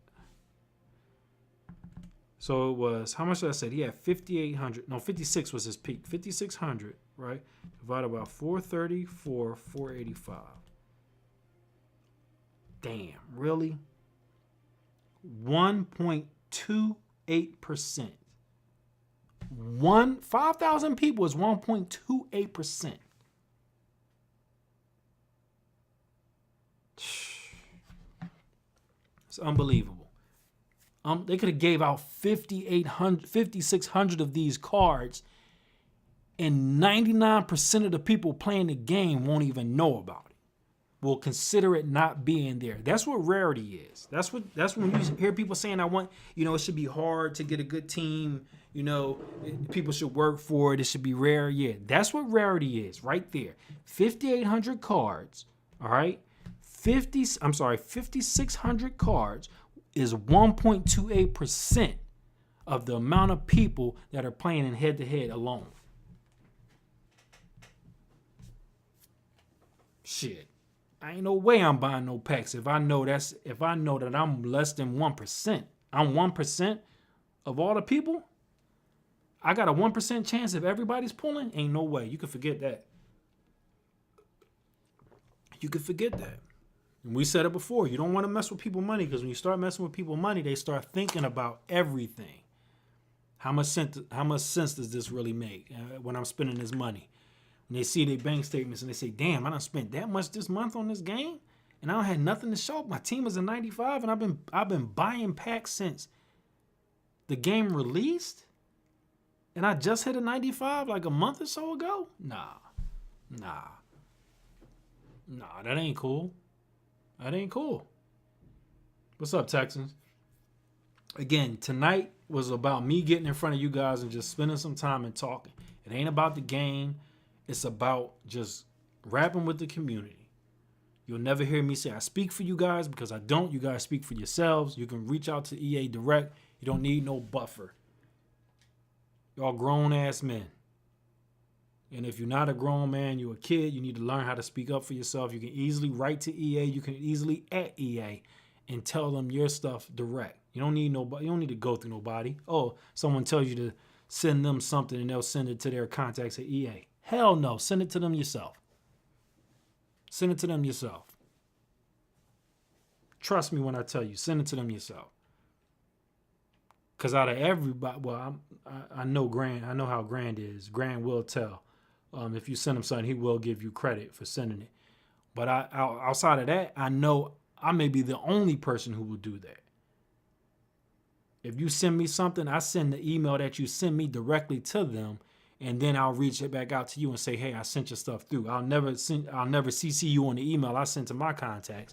So it was, how much did I say? He had 5,800. No, 56 was his peak. 5,600, right? Divided by 434, 485. Damn, really? 1.28%. 5,000 people is 1.28%. It's unbelievable. They could have gave out 5,600 of these cards, and 99% of the people playing the game won't even know about it. will consider it not being there. That's what rarity is. That's when you hear people saying, I want, it should be hard to get a good team. People should work for it. It should be rare. Yeah, that's what rarity is right there. 5,800 cards. All right. 5,600 cards is 1.28% of the amount of people that are playing in head-to-head alone. Shit. I ain't no way I'm buying no packs if I know that I'm less than 1%. I'm 1% of all the people. I got a 1% chance if everybody's pulling. Ain't no way. You can forget that. You can forget that. And we said it before. You don't want to mess with people's money, because when you start messing with people's money, they start thinking about everything. How much sense does this really make when I'm spending this money? When they see their bank statements and they say, damn, I done spent that much this month on this game and I don't have nothing to show. My team is a 95 and I've been buying packs since the game released and I just hit a 95 like a month or so ago. Nah, that ain't cool. That ain't cool. What's up, Texans? Again, tonight was about me getting in front of you guys and just spending some time and talking. It ain't about the game. It's about just rapping with the community. You'll never hear me say I speak for you guys, because I don't. You guys speak for yourselves. You can reach out to EA direct. You don't need no buffer. Y'all grown-ass men. And if you're not a grown man, you're a kid, you need to learn how to speak up for yourself. You can easily write to EA. You can easily at EA and tell them your stuff direct. You don't need nobody. You don't need to go through nobody. Oh, someone tells you to send them something and they'll send it to their contacts at EA. Hell no. Send it to them yourself. Send it to them yourself. Trust me when I tell you, send it to them yourself. Because out of everybody, well, I know Grand. I know how Grand is. Grand will tell. If you send him something, he will give you credit for sending it. But outside of that, I know I may be the only person who will do that. If you send me something, I send the email that you send me directly to them, and then I'll reach it back out to you and say, hey, I sent your stuff through. I'll never CC you on the email I sent to my contacts,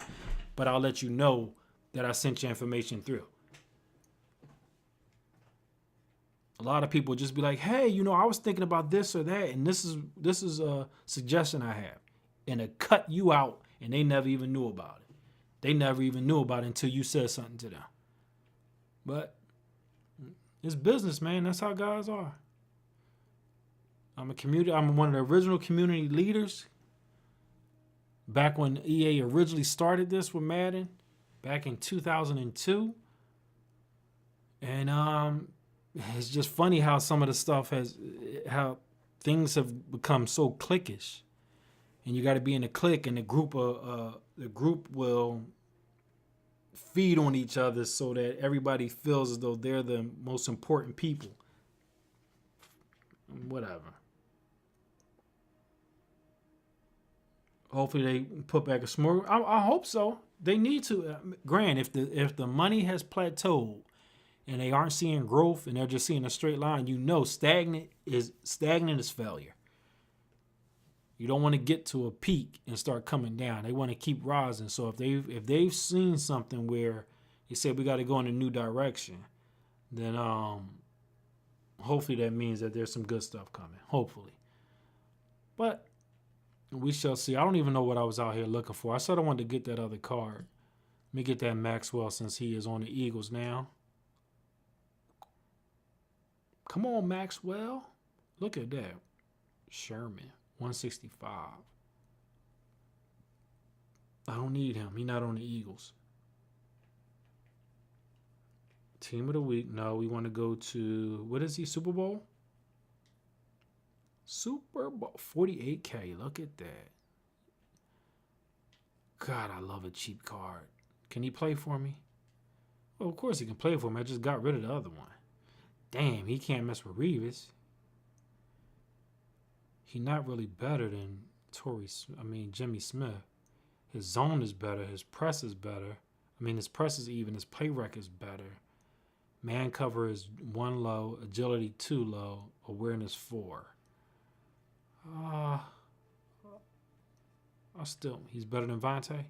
but I'll let you know that I sent your information through. A lot of people just be like, hey, I was thinking about this or that, and this is a suggestion I have. And it cut you out, and they never even knew about it. They never even knew about it until you said something to them. But it's business, man. That's how guys are. I'm one of the original community leaders. Back when EA originally started this with Madden, back in 2002. And it's just funny how some of the stuff how things have become so cliquish, and you got to be in a clique, and the group will feed on each other so that everybody feels as though they're the most important people. Whatever. Hopefully they put back a smorgasbord. I hope so. They need to. Grant, if the money has plateaued and they aren't seeing growth and they're just seeing a straight line, stagnant is failure. You don't want to get to a peak and start coming down. They want to keep rising. So if they've seen something where they say we got to go in a new direction, then hopefully that means that there's some good stuff coming. Hopefully. But we shall see. I don't even know what I was out here looking for. I said I wanted to get that other card. Let me get that Maxwell since he is on the Eagles now. Come on, Maxwell. Look at that. Sherman, 165. I don't need him. He's not on the Eagles. Team of the week. No, we want to go to, what is he, Super Bowl? Super Bowl, 48K. Look at that. God, I love a cheap card. Can he play for me? Well, of course he can play for me. I just got rid of the other one. Damn, he can't mess with Revis. He's not really better than Jimmy Smith. His zone is better. His press is better. His press is even. His play rec is better. Man cover is 1 low. Agility 2 low. Awareness 4. He's better than Vontae.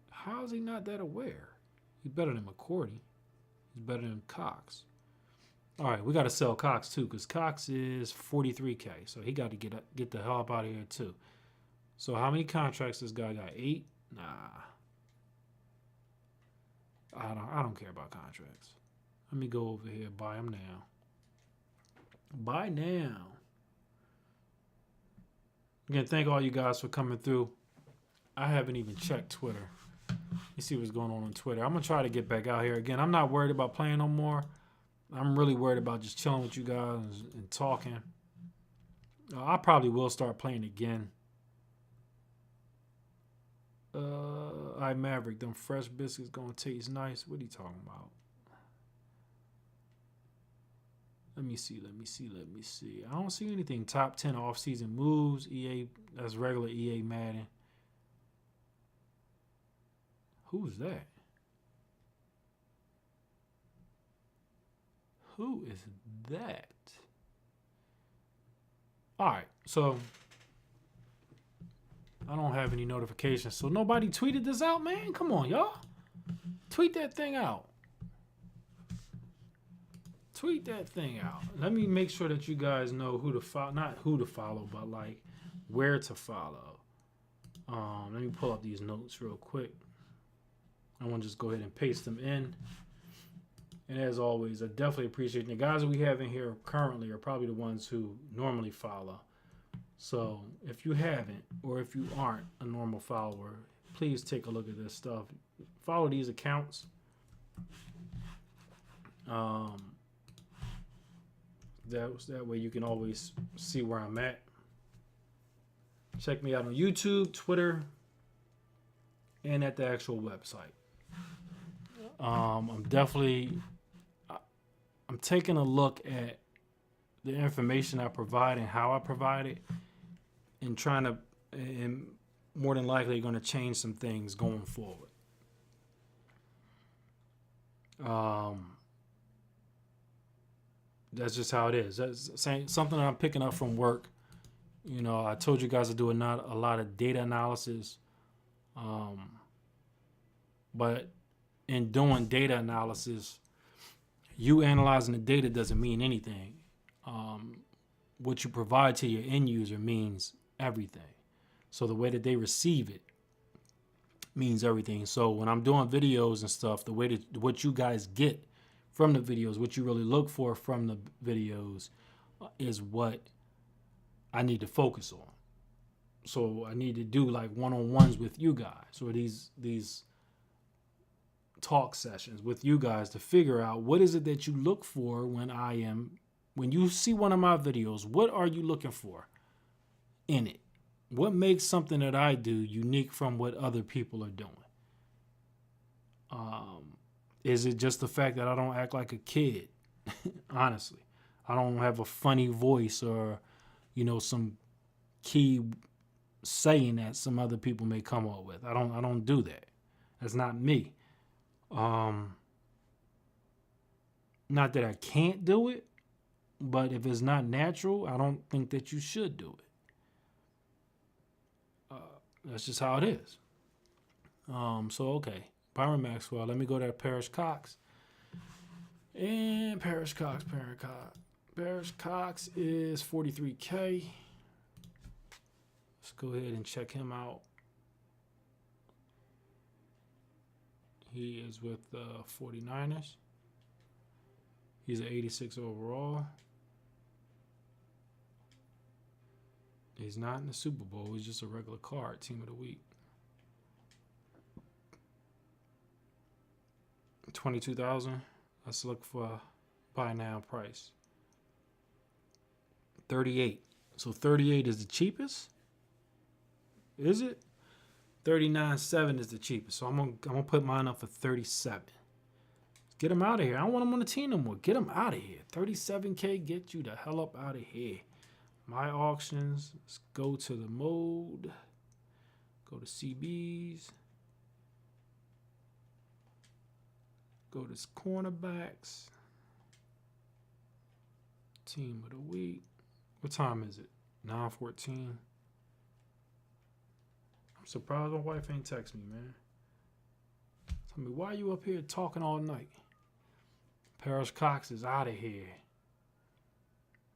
How is he not that aware? He's better than McCourty. He's better than Cox. All right, we got to sell Cox too, because Cox is 43K, so he got to get the hell up out of here too. So how many contracts this guy got? 8? Nah. I don't care about contracts. Let me go over here. Buy him now. Buy now. Again, thank all you guys for coming through. I haven't even checked Twitter. You see what's going on Twitter. I'm going to try to get back out here. Again, I'm not worried about playing no more. I'm really worried about just chilling with you guys and talking. I probably will start playing again. I Maverick, them fresh biscuits gonna taste nice. What are you talking about? Let me see. I don't see anything. Top 10 off-season moves. EA, that's regular EA Madden. Who's that? Who is that? All right, so I don't have any notifications, so nobody tweeted this out, man. Come on, y'all. Tweet that thing out. Tweet that thing out. Let me make sure that you guys know who to follow. Not who to follow, but like where to follow. Let me pull up these notes real quick. I want to just go ahead and paste them in. And as always, I definitely appreciate the guys that we have in here currently are probably the ones who normally follow. So if you haven't, or if you aren't a normal follower, please take a look at this stuff. Follow these accounts. That way you can always see where I'm at. Check me out on YouTube, Twitter, and at the actual website. I'm taking a look at the information I provide and how I provide it, and more than likely going to change some things going forward. That's just how it is. That's something that I'm picking up from work. You know, I told you guys to do a lot of data analysis. But in doing data analysis, you analyzing the data doesn't mean anything. What you provide to your end user means everything. So the way that they receive it means everything. So when I'm doing videos and stuff, the way that what you guys get from the videos, what you really look for from the videos is what I need to focus on. So I need to do like one-on-ones with you guys, or these talk sessions with you guys to figure out what is it that you look for when you see one of my videos. What are you looking for in it? What makes something that I do unique from what other people are doing? Is it just the fact that I don't act like a kid? Honestly, I don't have a funny voice or, some key saying that some other people may come up with. I don't do that. That's not me. Not that I can't do it, but if it's not natural, I don't think that you should do it. That's just how it is. Okay. Byron Maxwell. Let me go to Parrish Cox. And Parrish Cox is 43K. Let's go ahead and check him out. He is with the 49ers. He's an 86 overall. He's not in the Super Bowl. He's just a regular card, team of the week. 22,000. Let's look for buy now price. 38. So 38 is the cheapest? Is it? 39.7 is the cheapest. So I'm gonna put mine up for 37. Get him out of here. I don't want him on the team no more. Get him out of here. 37K, get you the hell up out of here. My auctions. Let's go to the mode. Go to CBs. Go to cornerbacks. Team of the week. What time is it? 9:14. I'm surprised my wife ain't text me, man. Tell me, why you up here talking all night? Paris Cox is out of here.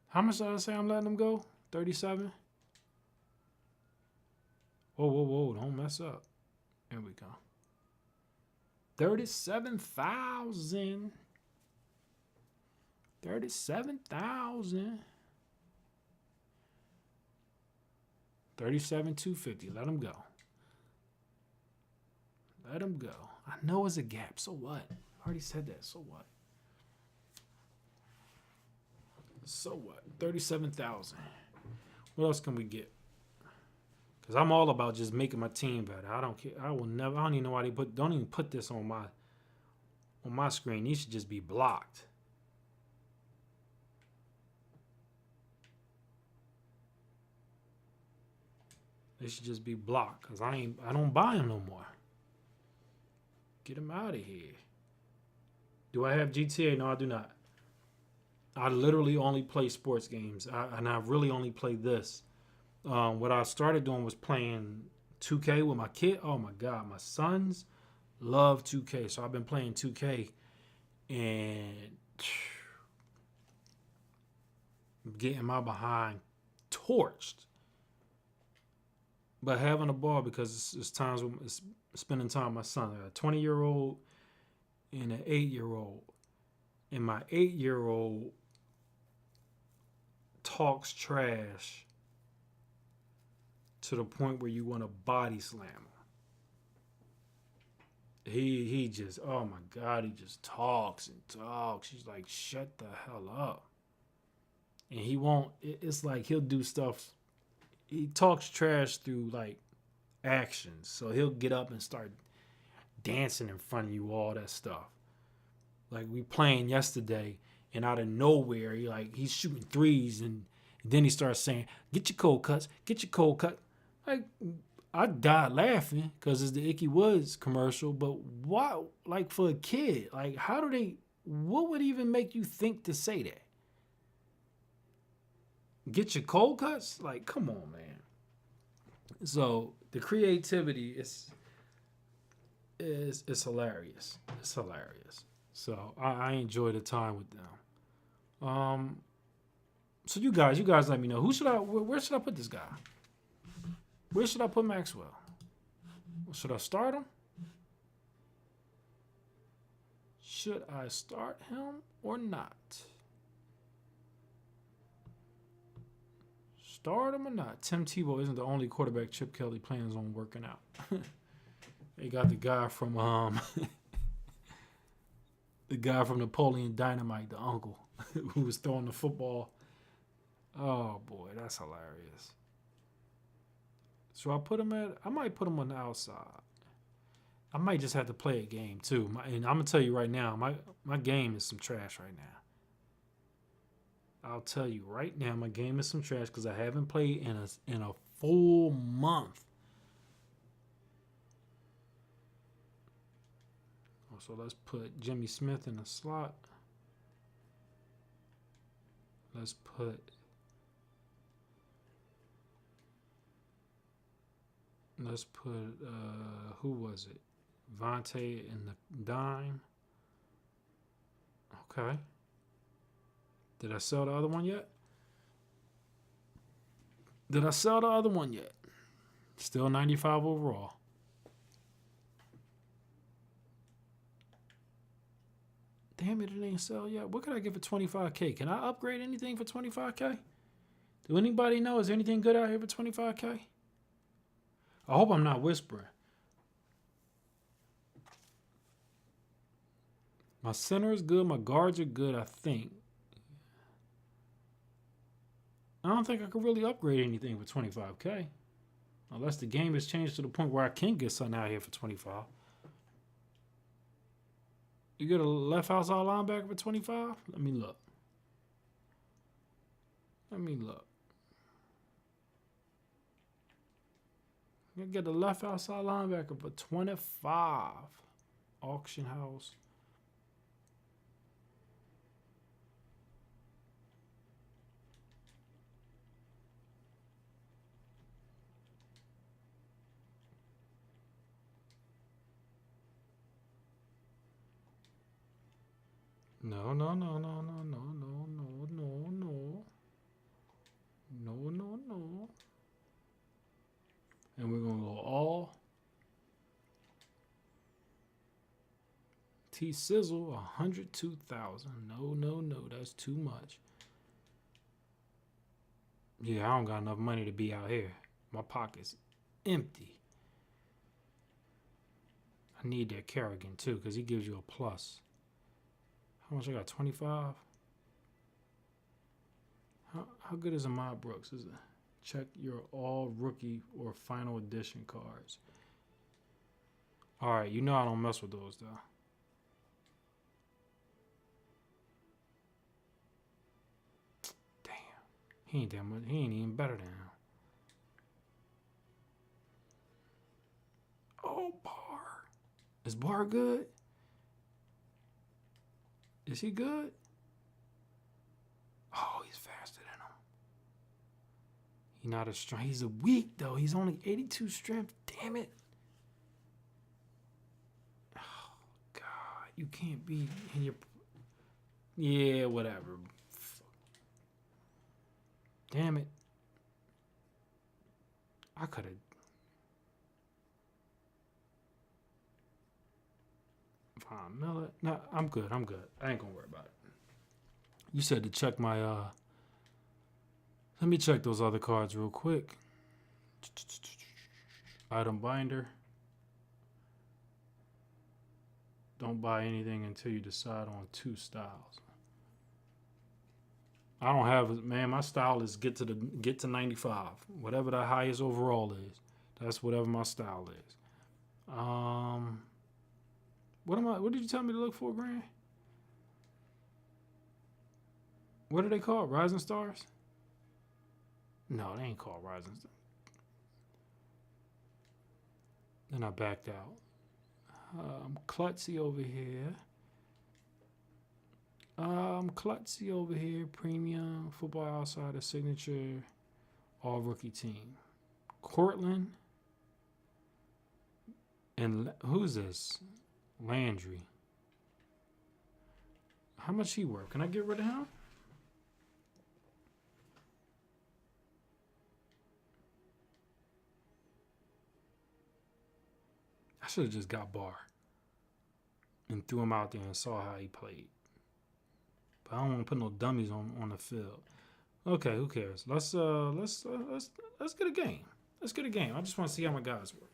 How much did I say I'm letting him go? 37? Whoa, whoa, whoa. Don't mess up. There we go. 37,000. 37,000. 37,250. Let him go. Let him go. I know it's a gap. So what? I already said that. So what? So what? 37,000. What else can we get? Because I'm all about just making my team better. I don't care. I will never. I don't even know why they don't even put this on my screen. These should just be blocked. They should just be blocked because I don't buy them no more. Get them out of here. Do I have GTA? No, I do not. I literally only play sports games, and I really only play this. What I started doing was playing 2K with my kid. Oh my God, my sons love 2K, so I've been playing 2K and getting my behind torched. But having a ball because it's times when it's spending time with my son. I got a 20-year-old and an 8-year-old. And my 8-year-old talks trash to the point where you want to body slam him. He just, oh my God, he just talks and talks. He's like, shut the hell up. And he won't, it's like he'll do stuff. He talks trash through like actions. So he'll get up and start dancing in front of you, all that stuff. Like we playing yesterday, and out of nowhere, he's shooting threes, and then he starts saying, "Get your cold cuts, get your cold cut." Like I died laughing because it's the Icky Woods commercial. But why? Like for a kid, like how do they? What would even make you think to say that? Get your cold cuts? Like, come on, man. So the creativity is hilarious. It's hilarious. So I enjoy the time with them. So you guys let me know. Where should I put this guy? Where should I put Maxwell? Should I start him? Should I start him or not? Start him or not? Tim Tebow isn't the only quarterback Chip Kelly plans on working out. They got the guy from the guy from Napoleon Dynamite, the uncle, who was throwing the football. Oh boy, that's hilarious. So I might put him on the outside. I might just have to play a game too. And I'm gonna tell you right now, my game is some trash right now. I'll tell you right now, my game is some trash because I haven't played in a full month. So let's put Jimmy Smith in the slot. Let's put who was it? Vontae in the dime. Okay. Did I sell the other one yet? Still 95 overall. Damn it, it ain't sell yet. What could I get for 25K? Can I upgrade anything for 25K? Do anybody know? Is there anything good out here for 25K? I hope I'm not whispering. My center is good. My guards are good, I think. I don't think I could really upgrade anything for 25K. Unless the game has changed to the point where I can get something out here for 25. You get a left outside linebacker for 25? Let me look. You get the left outside linebacker for 25. Auction house. No, no, no, no, no, no, no, no, no, no. No, no, no. And we're going to go all T-Sizzle, 102,000. No, no, no. That's too much. Yeah, I don't got enough money to be out here. My pocket's empty. I need that Kerrigan, too, because he gives you a plus. How much I got? 25? How good is a MUT Brooks? Is it? Check your all rookie or final edition cards. All right, you know I don't mess with those, though. Damn. He ain't that much. He ain't even better than him. Oh, Bar. Is Bar good? Is he good? Oh, he's faster than him. He's not as strong. He's a weak, though. He's only 82 strength. Damn it. Oh, God. You can't be in your... Yeah, whatever. Damn it. I could have... Von Miller. No, I'm good. I'm good. I ain't gonna worry about it. You said to check my let me check those other cards real quick. Item binder. Don't buy anything until you decide on 2 styles. I don't have it, man. My style is get to 95. Whatever the highest overall is. That's whatever my style is. What did you tell me to look for, Grant? What are they called? Rising Stars? No, they ain't called Rising Stars. Then I backed out. Klutzy over here. Klutzy over here. Premium. Football Outsider Signature. All rookie team. Cortland. And who's this? Landry. How much he worth? Can I get rid of him? I should have just got Bar and threw him out there and saw how he played. But I don't want to put no dummies on the field. Okay, who cares? Let's get a game. Let's get a game. I just want to see how my guys work.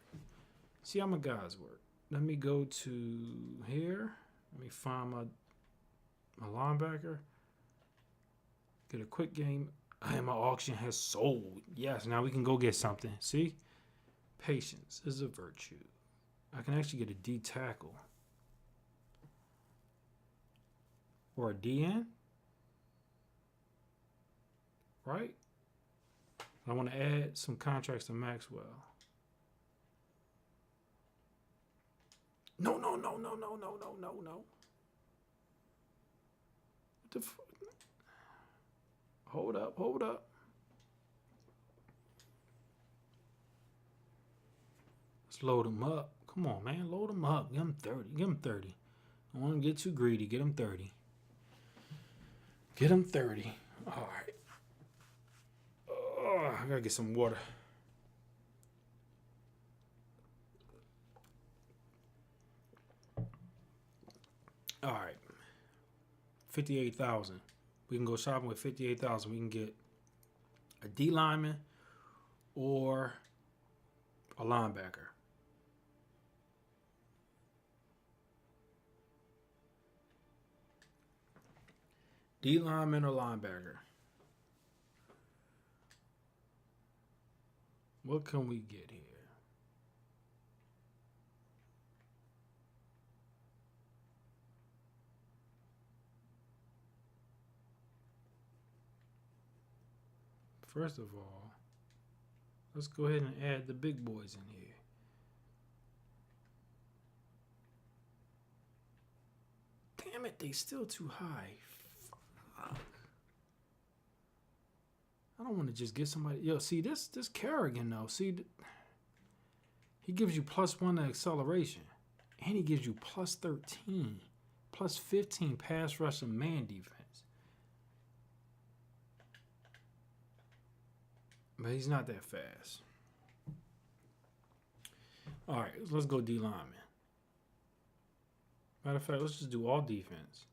Let me go to here. Let me find my linebacker. Get a quick game. And my auction has sold. Yes, now we can go get something. See? Patience is a virtue. I can actually get a D tackle. Or a DN. Right? I want to add some contracts to Maxwell. No. What the fuck? Hold up. Let's load him up. Come on, man. Load him up. Give him 30. I don't want to get too greedy. Get him 30. All right. Oh, I got to get some water. All right. 58,000. We can go shopping with 58,000. We can get a D lineman or a linebacker. D lineman or linebacker. What can we get here? First of all, let's go ahead and add the big boys in here. Damn it, they still too high. Fuck. I don't want to just get somebody. Yo, see this Kerrigan though. See, he gives you +1 to acceleration, and he gives you +13. Plus 15 pass rush and man defense. But he's not that fast. All right, let's go D lineman. Matter of fact, let's just do all defense.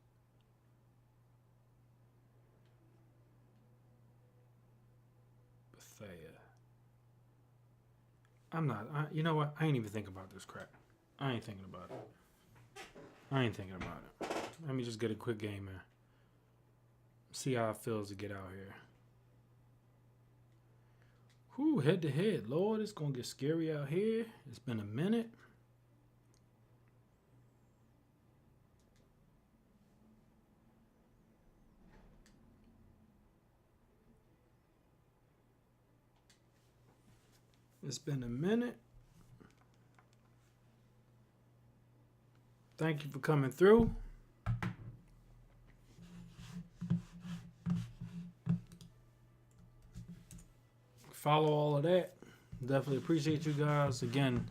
Bethea. I'm not. You know what? I ain't even thinking about this crap. I ain't thinking about it. Let me just get a quick game in. See how it feels to get out here. Whew, head to head. Lord, it's going to get scary out here. It's been a minute. It's been a minute. Thank you for coming through. Follow all of that. Definitely appreciate you guys. Again,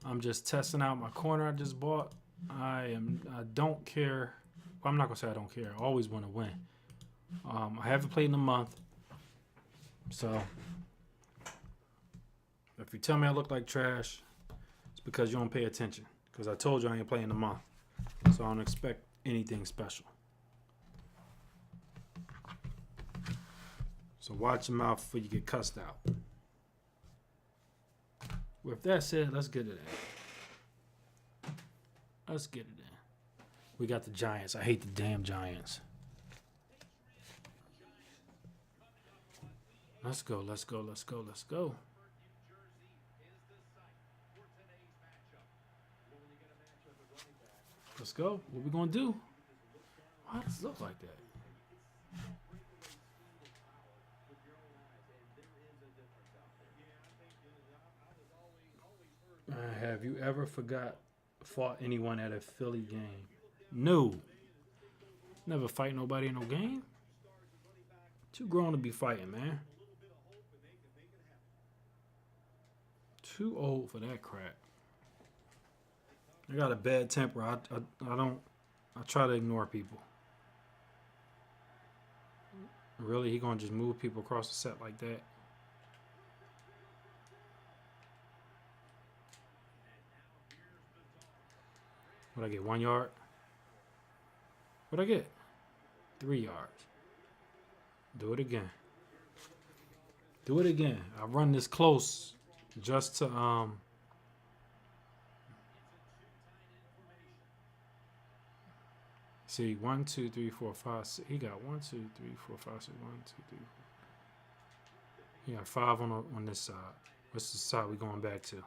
I'm just testing out my corner I just bought. I don't care. Well, I'm not gonna say I don't care. I always want to win. I haven't played in a month, so if you tell me I look like trash, it's because you don't pay attention. Because I told you I ain't playing in a month, so I don't expect anything special. So watch your mouth before you get cussed out. With that said, let's get it in. Let's get it in. We got the Giants. I hate the damn Giants. Let's go, let's go, let's go, let's go. Let's go. What we gonna do? Why does it look like that? Have you ever fought anyone at a Philly game? No. Never fight nobody in no game. Too grown to be fighting, man. Too old for that crap. I got a bad temper. I try to ignore people. Really? He gonna just move people across the set like that? What'd I get? 1 yard? What'd I get? 3 yards. Do it again. Do it again. I run this close just to see, 1, 2, 3, 4, 5, 6. He got 1, 2, 3, 4, 5, 6. 1, 2, 3, 4. He got 5 on this side. What's the side we going back to?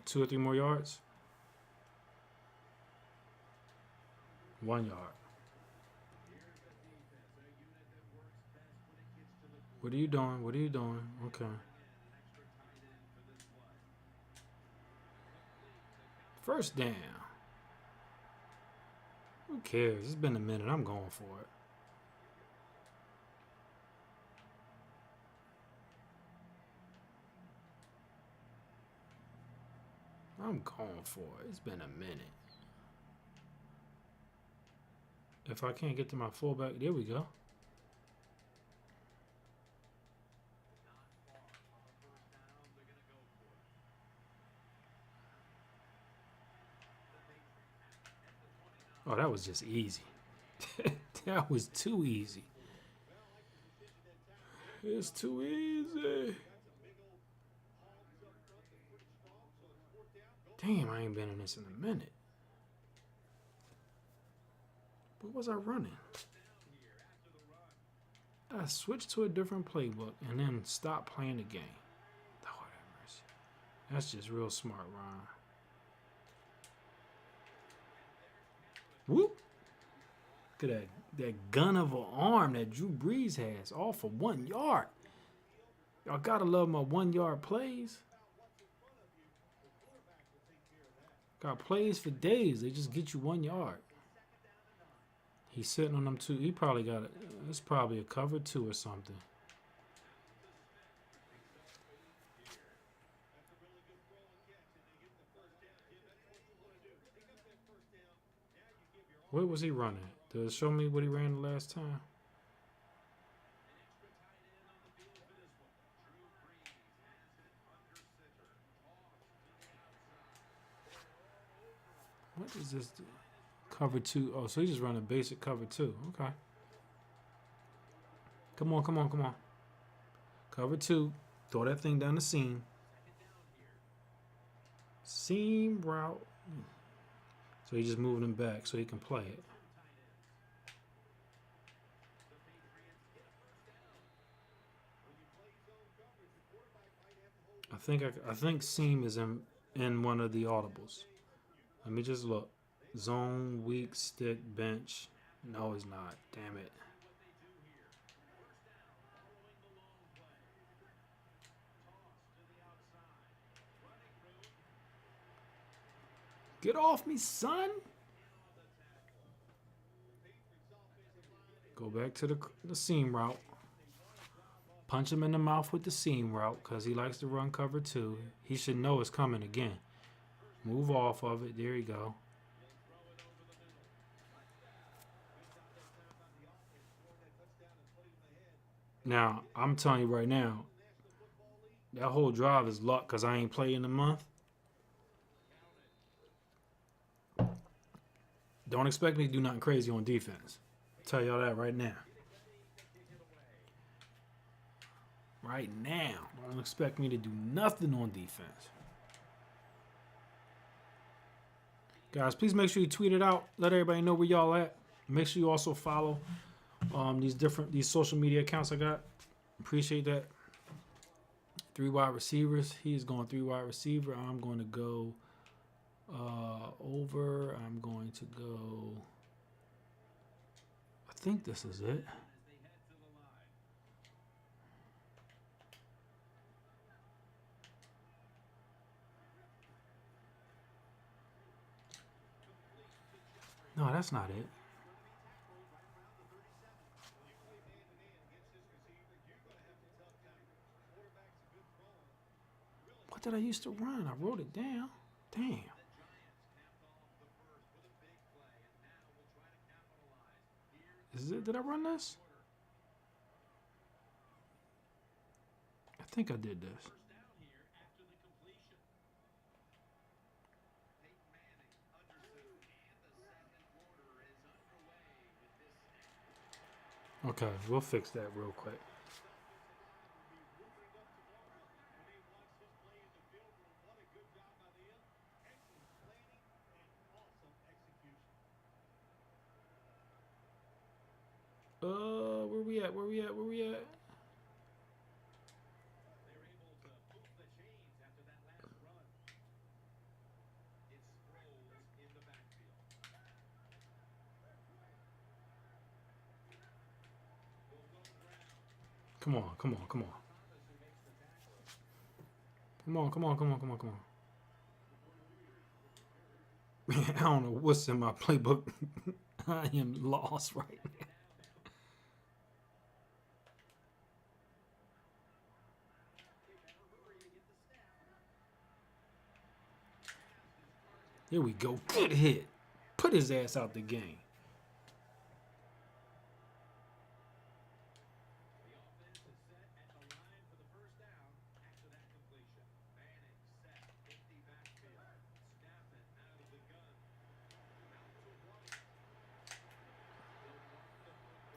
2 or 3 more yards. 1 yard. What are you doing? What are you doing? Okay. First down. Who cares? It's been a minute. I'm going for it. I'm going for it. It's been a minute. If I can't get to my fullback, there we go. Oh, that was just easy. That was too easy. It's too easy. Damn, I ain't been in this in a minute. What was I running? I switched to a different playbook and then stopped playing the game. Lord have mercy. That's just real smart, Ron. Whoop. Look at that gun of an arm that Drew Brees has, all for 1 yard. Y'all gotta love my 1 yard plays. Got plays for days. They just get you 1 yard. He's sitting on them 2. He probably got it. It's probably a cover 2 or something. What was he running? Does it show me what he ran the last time? What is this? Cover 2. Oh, so he just running basic cover 2. Okay. Come on, come on, come on. Cover 2. Throw that thing down the seam. Seam route. So he's just moving him back so he can play it. I think seam is in one of the audibles. Let me just look. Zone, weak, stick, bench. No, it's not. Damn it. Get off me, son. Go back to the seam route. Punch him in the mouth with the seam route because he likes to run cover 2. He should know it's coming again. Move off of it. There you go. Now, I'm telling you right now, that whole drive is luck because I ain't played in a month. Don't expect me to do nothing crazy on defense. I'll tell y'all that right now. Right now. Don't expect me to do nothing on defense. Guys, please make sure you tweet it out. Let everybody know where y'all at. Make sure you also follow these social media accounts I got. Appreciate that. 3 wide receivers. He's going 3 wide receiver. I'm going to go over. I'm going to go. I think this is it. No, that's not it. What did I used to run? I wrote it down. Damn. Is it? Did I run this? I think I did this. Okay, we'll fix that real quick. Where we at? Where we at? Where we at? Come on, come on, come on. Come on, come on, come on, come on, come on. Man, I don't know what's in my playbook. I am lost right now. Here we go. Good hit. Put his ass out the game.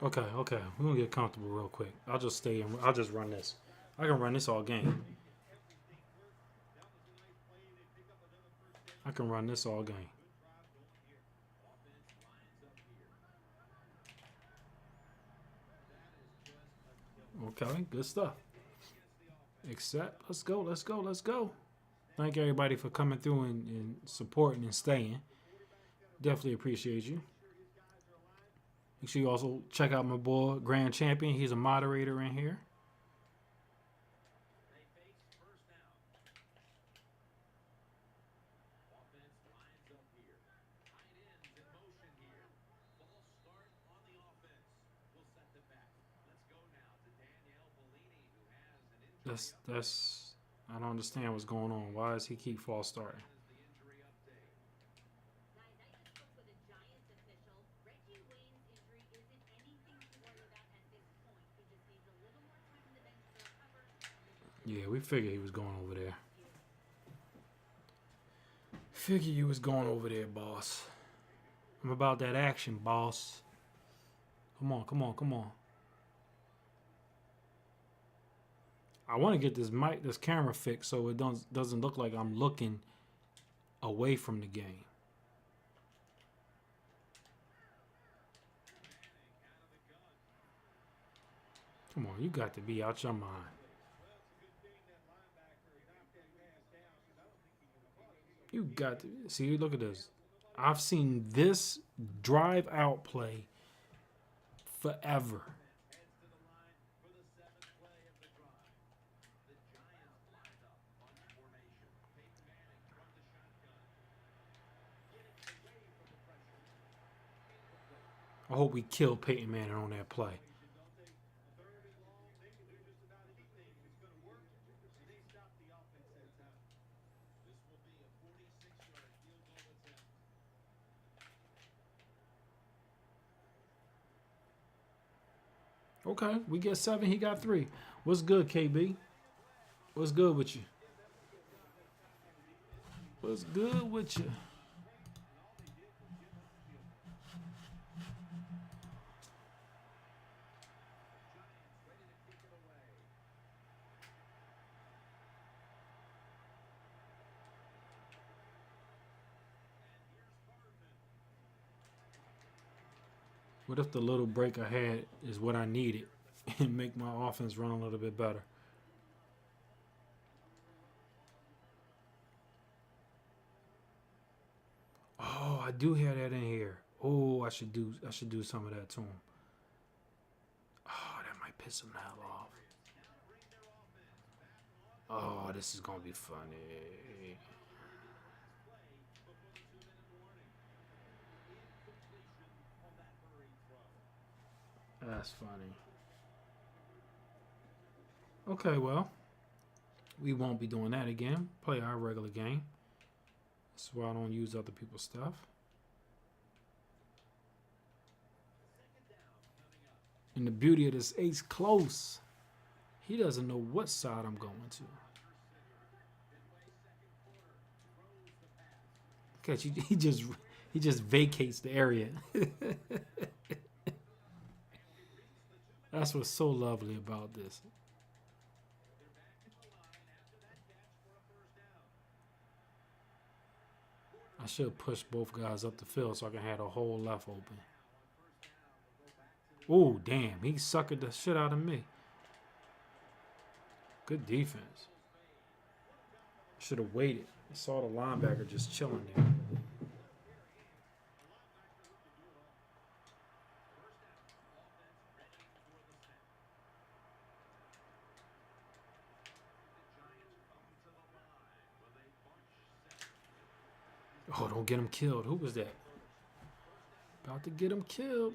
Okay, okay. We're gonna get comfortable real quick. I'll just stay in. I'll just run this. I can run this all game. I can run this all game. Okay, good stuff. Except, let's go, let's go, let's go. Thank everybody for coming through and supporting and staying. Definitely appreciate you. Make sure you also check out my boy, Grand Champion. He's a moderator in here. That's I don't understand what's going on. Why does he keep false starting? Yeah, we figured he was going over there. Figured you was going over there, boss. I'm about that action, boss. Come on, come on, come on. I want to get this camera fixed so it doesn't look like I'm looking away from the game. Come on, you got to be out your mind. You got to see. Look at this. I've seen this drive out play forever. I hope we kill Peyton Manning on that play. Okay, we get 7. He got 3. What's good, KB? What's good with you? What's good with you? What if the little break I had is what I needed and make my offense run a little bit better? Oh, I do have that in here. Oh, I should do some of that to him. Oh, that might piss him the hell off. Oh, this is gonna be funny. That's funny. Okay, well, we won't be doing that again. Play our regular game. That's why I don't use other people's stuff. And the beauty of this ace close, he doesn't know what side I'm going to. Catch, he just vacates the area. That's what's so lovely about this. I should push both guys up the field so I can have a whole left open. Oh, damn. He suckered the shit out of me. Good defense. Should have waited. I saw the linebacker just chilling there. Oh, don't get him killed. Who was that? About to get him killed.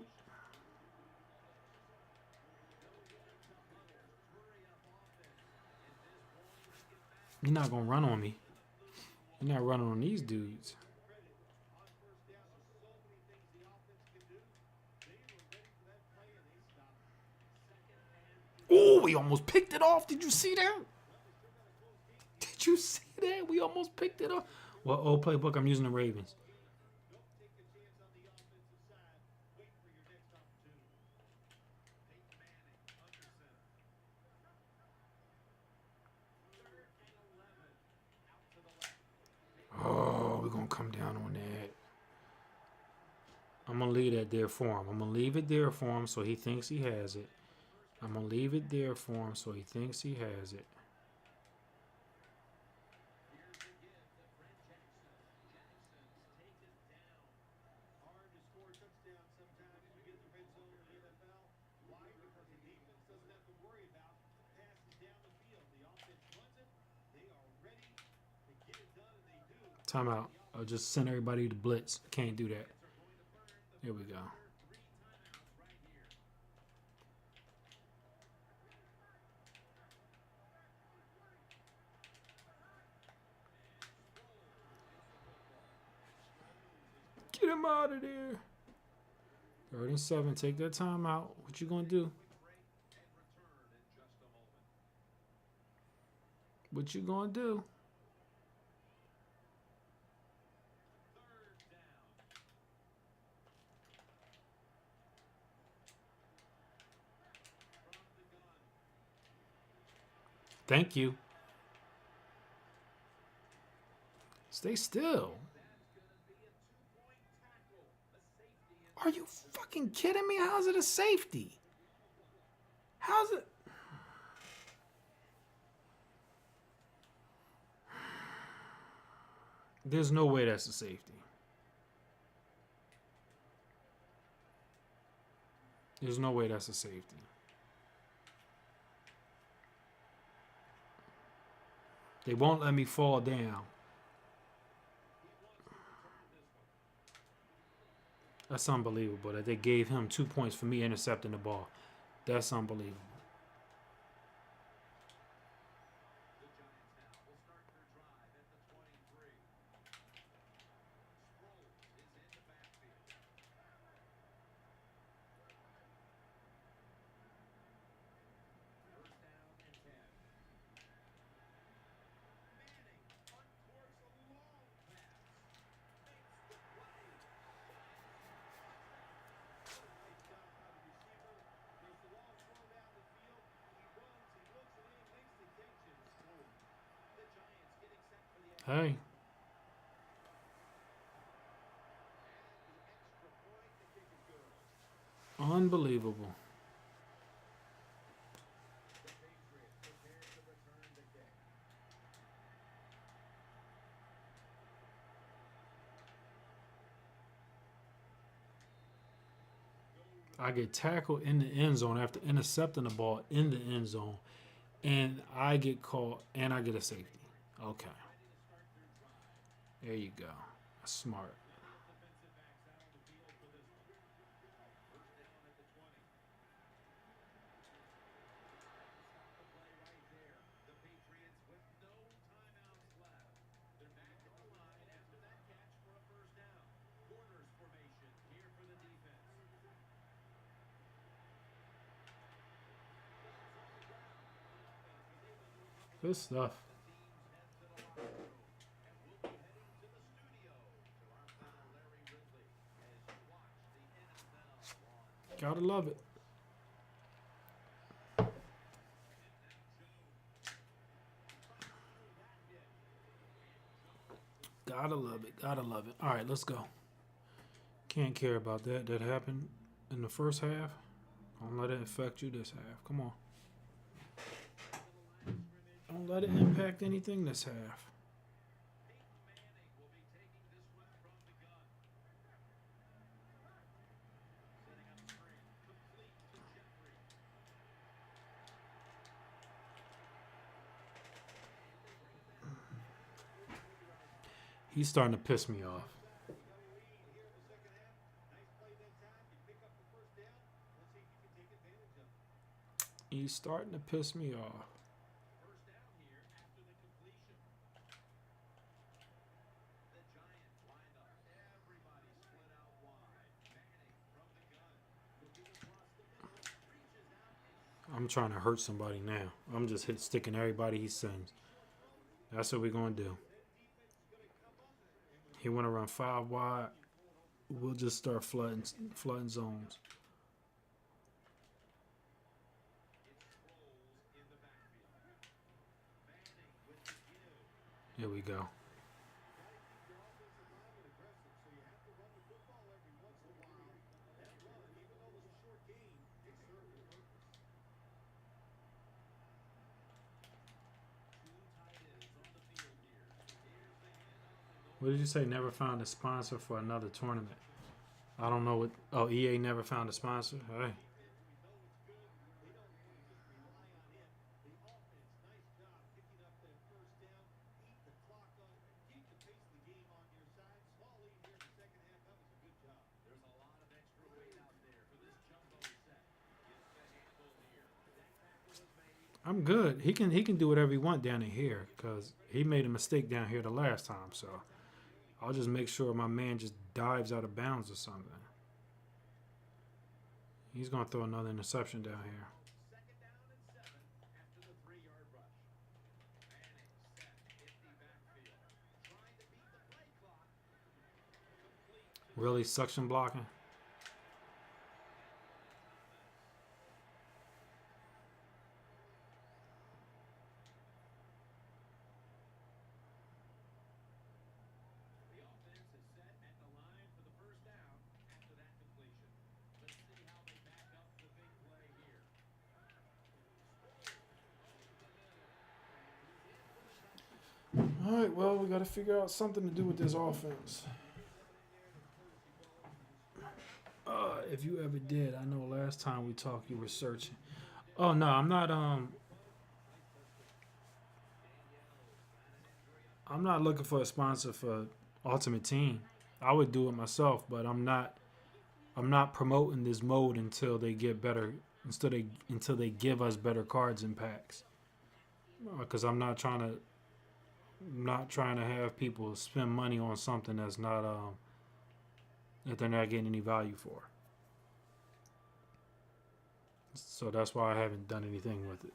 You're not going to run on me. You're not running on these dudes. Oh, we almost picked it off. Did you see that? Did you see that? We almost picked it off. Well, old playbook, I'm using the Ravens. Oh, we're going to come down on that. I'm going to leave that there for him. I'm going to leave it there for him so he thinks he has it. I'm going to leave it there for him so he thinks he has it. Timeout. I'll just send everybody to blitz. Can't do that. There we go. Get him out of there. 3rd and 7. Take that timeout. What you gonna do? What you gonna do? Thank you. Stay still. Are you fucking kidding me? How's it a safety? How's it? There's no way that's a safety. There's no way that's a safety. They won't let me fall down. That's unbelievable that they gave him 2 points for me intercepting the ball. That's unbelievable. Hey. Unbelievable. I get tackled in the end zone after intercepting the ball in the end zone, and I get called, and I get a safety. Okay. There you go. Smart. Good stuff. Gotta love it. Gotta love it. Gotta love it. All right, let's go. Can't care about that. That happened in the first half. Don't let it affect you this half. Come on. Don't let it impact anything this half. He's starting to piss me off. He's starting to piss me off. I'm trying to hurt somebody now. I'm just sticking everybody he sends. That's what we're going to do. He want to run 5 wide. We'll just start flooding zones. Here we go. What did you say? Never found a sponsor for another tournament. I don't know what. Oh, EA never found a sponsor. Hey. I'm good. He can do whatever he want down in here because he made a mistake down here the last time. So I'll just make sure my man just dives out of bounds or something. He's gonna throw another interception down here. Really suction blocking? All right, well, we got to figure out something to do with this offense. If you ever did, I know last time we talked you were searching. Oh no, I'm not looking for a sponsor for Ultimate Team. I would do it myself, but I'm not promoting this mode until they get better until they give us better cards and packs. Cuz I'm not trying to have people spend money on something that's not that they're not getting any value for. So that's why I haven't done anything with it.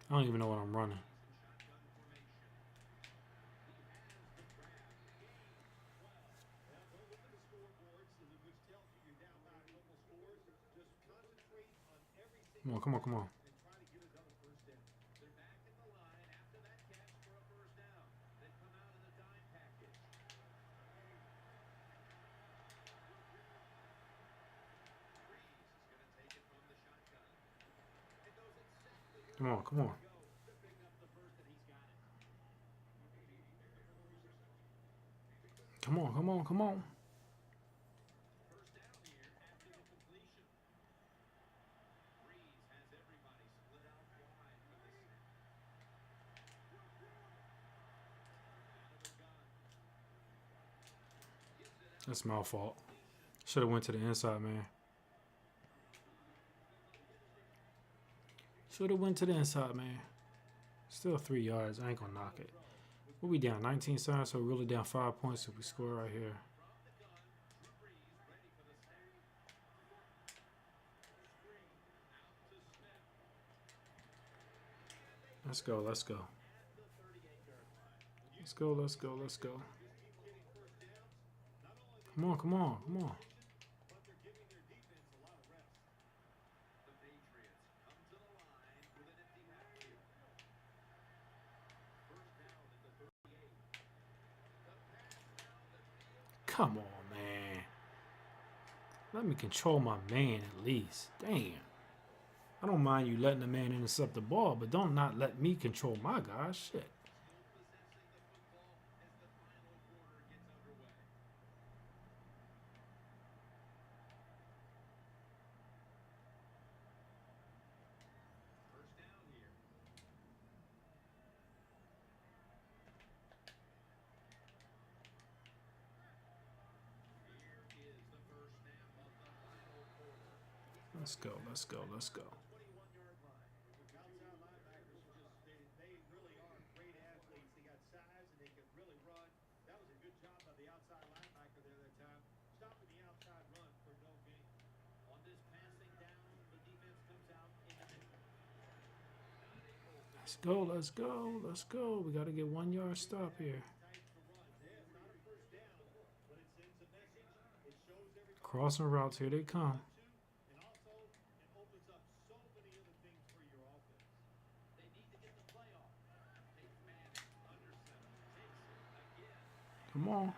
I don't even know what I'm running. Come on, come on, come on. Come on, come on. Come on, come on, come on. That's my fault. Should have went to the inside, man. Should have went to the inside, man. Still 3 yards. I ain't gonna knock it. What we down? 19-7, so we're really down 5 points if we score right here. Let's go, let's go. Let's go, let's go, let's go. Come on, come on, come on. Come on, man. Let me control my man at least. Damn. I don't mind you letting the man intercept the ball, but don't not let me control my guy. Shit. Let's go, let's go, let's go. Let's go, let's go, let's go. We got to get 1 yard stop here. Crossing routes, here they come. Come on.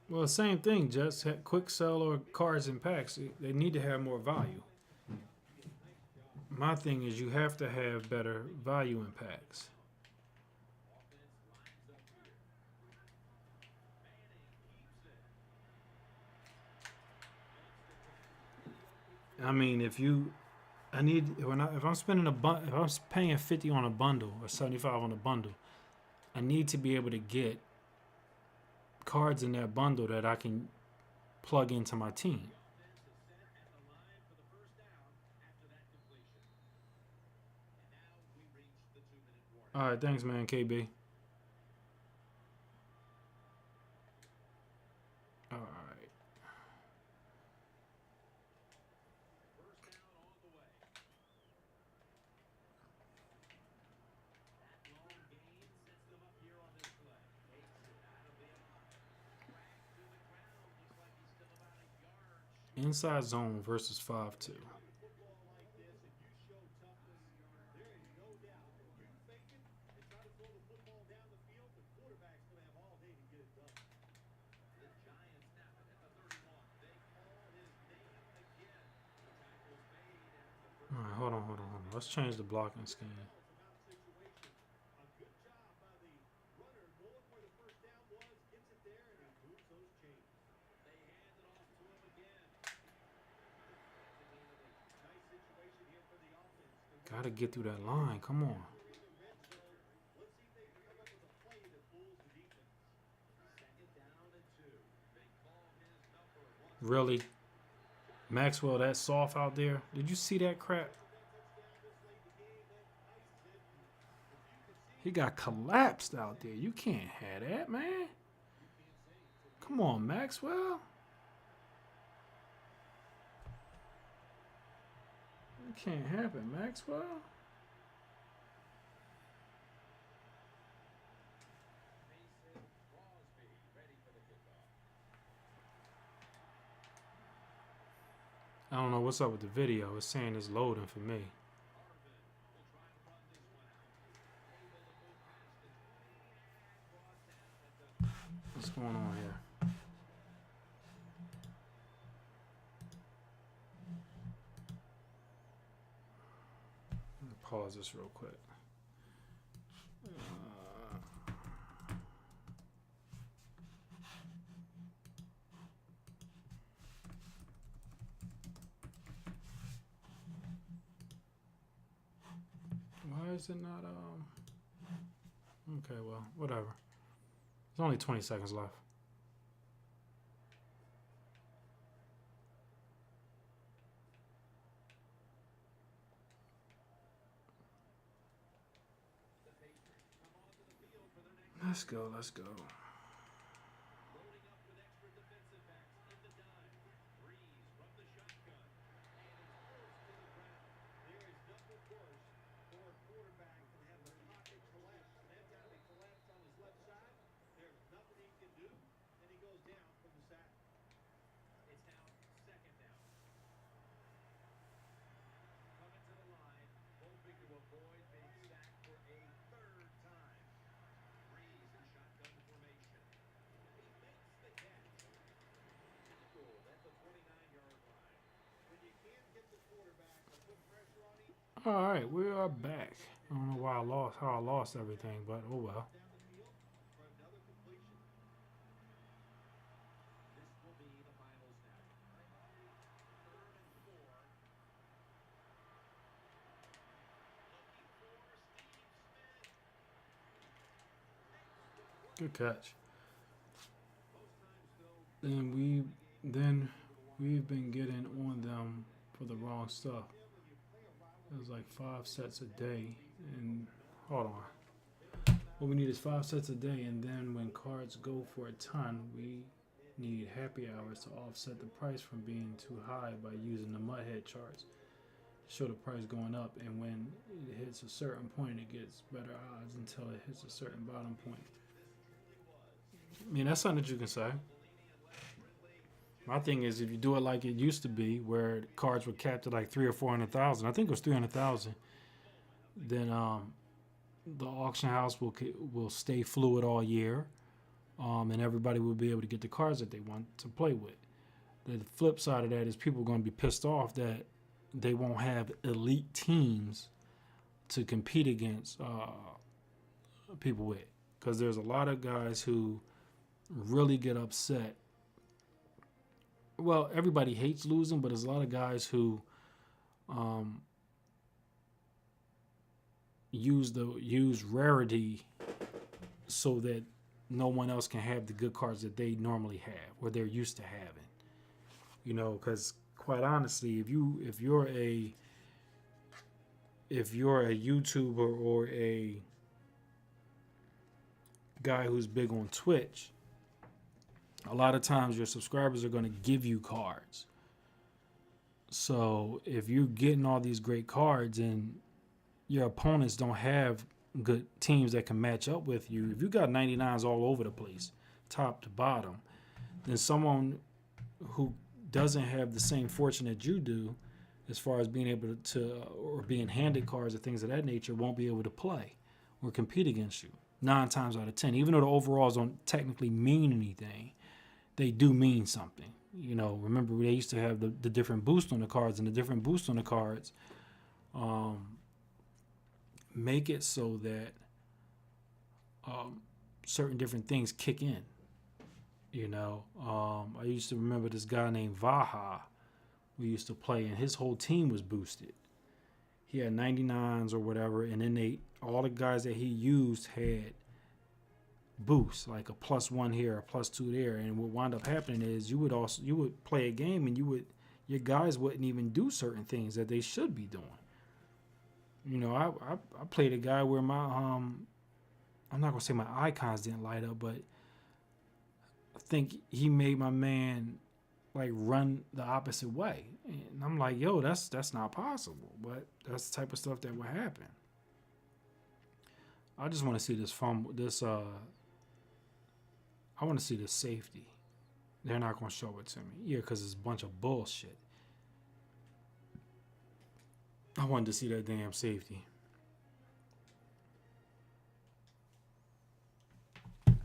Well, same thing, just quick sell or cards and packs. They need to have more value. My thing is you have to have better value in packs. I mean, if I'm spending if I'm paying 50 on a bundle or 75 on a bundle, I need to be able to get cards in that bundle that I can plug into my team. All right, thanks, man, KB. All right. Inside zone versus 5-2. All right, hold on. Let's change the blocking scheme. Gotta get through that line. Come on. Really? Maxwell, that soft out there? Did you see that crap? He got collapsed out there. You can't have that, man. Come on, Maxwell. It can't happen, Maxwell. I don't know what's up with the video. It's saying it's loading for me. What's going on here? Pause this real quick. Why is it not okay, well, whatever. There's only 20 seconds left. Let's go. All right, we are back. I don't know how I lost everything, but oh well. Good catch. Then we've been getting on them for the wrong stuff. It was like 5 sets a day, and hold on. What we need is 5 sets a day, and then when cards go for a ton, we need happy hours to offset the price from being too high by using the MUT head charts to show the price going up. And when it hits a certain point, it gets better odds until it hits a certain bottom point. I mean, that's something that you can say. My thing is, if you do it like it used to be, where cards were capped at like 300,000 or 400,000, I think it was 300,000, then the auction house will stay fluid all year, and everybody will be able to get the cards that they want to play with. The flip side of that is people are going to be pissed off that they won't have elite teams to compete against people with, because there's a lot of guys who really get upset. Well, everybody hates losing, but there's a lot of guys who use rarity so that no one else can have the good cards that they normally have or they're used to having. You know, because quite honestly, if you're a YouTuber or a guy who's big on Twitch, a lot of times your subscribers are going to give you cards. So if you're getting all these great cards and your opponents don't have good teams that can match up with you, if you got 99s all over the place, top to bottom, then someone who doesn't have the same fortune that you do as far as being able to or being handed cards or things of that nature won't be able to play or compete against you 9 times out of 10. Even though the overalls don't technically mean anything, they do mean something. You know, remember they used to have the different boosts on the cards, and the different boosts on the cards make it so that certain different things kick in. You know, I used to remember this guy named Vaha we used to play, and his whole team was boosted. He had 99s or whatever, and then all the guys that he used had boosts, like a +1 here, a +2 there. And what wound up happening is you would play a game, and your guys wouldn't even do certain things that they should be doing. You know, I played a guy where my I'm not gonna say my icons didn't light up, but I think he made my man like run the opposite way, and I'm like, yo, that's not possible. But that's the type of stuff that would happen. I just want to see this I want to see this safety. They're not gonna show it to me, yeah, because it's a bunch of bullshit. I wanted to see that damn safety.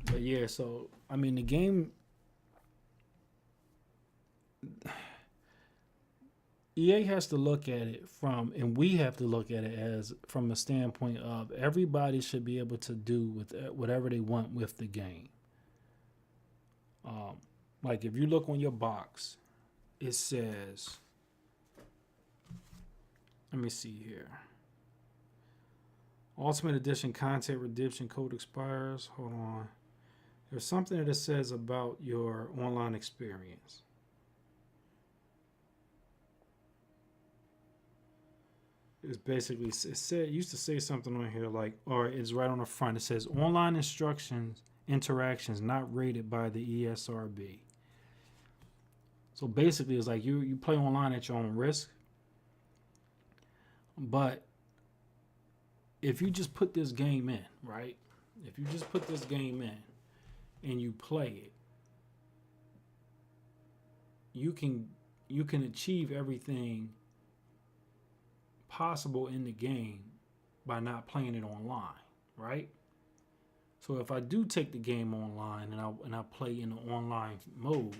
But yeah, so I mean the game, EA has to look at it and we have to look at it as from a standpoint of everybody should be able to do with whatever they want with the game. Like if you look on your box, it says, let me see here. Ultimate Edition content redemption code expires. Hold on. There's something that it says about your online experience. It's basically, it used to say something on here like, or it's right on the front. It says online interactions not rated by the ESRB. So basically it's like you play online at your own risk. But if you just put this game in, right? If you just put this game in and you play it, you can achieve everything possible in the game by not playing it online, right? So if I do take the game online and I play in the online mode,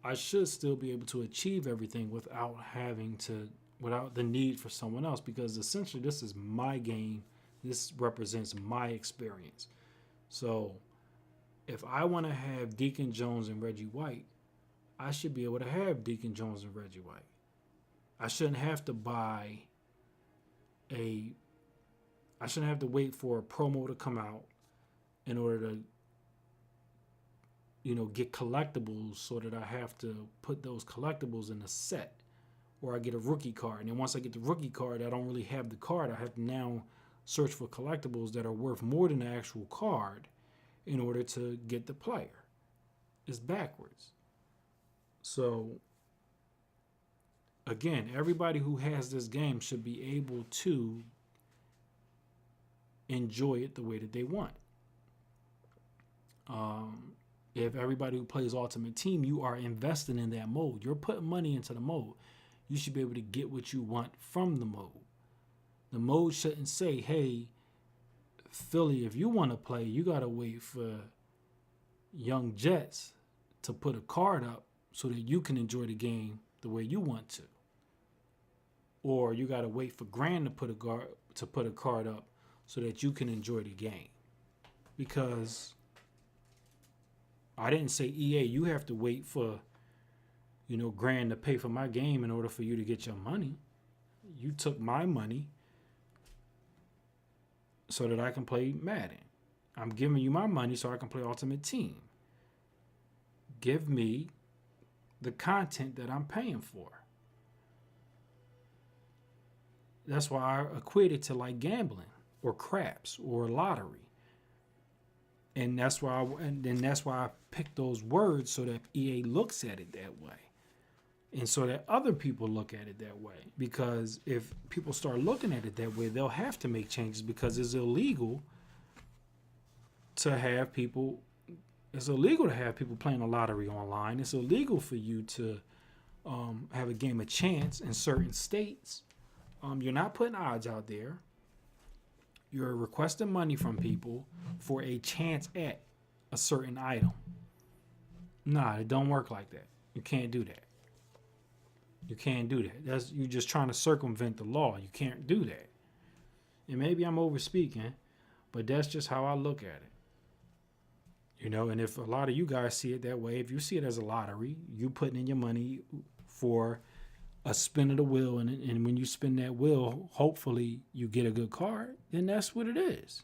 I should still be able to achieve everything without the need for someone else, because essentially this is my game. This represents my experience. So if I want to have Deacon Jones and Reggie White, I should be able to have Deacon Jones and Reggie White. I shouldn't have to wait for a promo to come out in order to, get collectibles, so that I have to put those collectibles in a set, or I get a rookie card. And then once I get the rookie card, I don't really have the card. I have to now search for collectibles that are worth more than the actual card in order to get the player. It's backwards. So again, everybody who has this game should be able to enjoy it the way that they want. If everybody who plays Ultimate Team, you are investing in that mode. You're putting money into the mode. You should be able to get what you want from the mode. The mode shouldn't say, hey, Philly, if you want to play, you got to wait for Young Jets to put a card up so that you can enjoy the game the way you want to. Or you got to wait for Grand to put a card up so that you can enjoy the game. Because I didn't say, EA, you have to wait for, Grand to pay for my game in order for you to get your money. You took my money so that I can play Madden. I'm giving you my money so I can play Ultimate Team. Give me the content that I'm paying for. That's why I equate it to like gambling or craps or lottery. And that's why I picked those words, so that EA looks at it that way. And so that other people look at it that way. Because if people start looking at it that way, they'll have to make changes, because it's illegal to have people playing a lottery online. It's illegal for you to have a game of chance in certain states, you're not putting odds out there. You're requesting money from people for a chance at a certain item. Nah, it don't work like that. You can't do that. You can't do that. You're just trying to circumvent the law. You can't do that. And maybe I'm over speaking, but that's just how I look at it. You know, and if a lot of you guys see it that way, if you see it as a lottery, you putting in your money for a spin of the wheel, and when you spin that wheel, hopefully you get a good card, then that's what it is.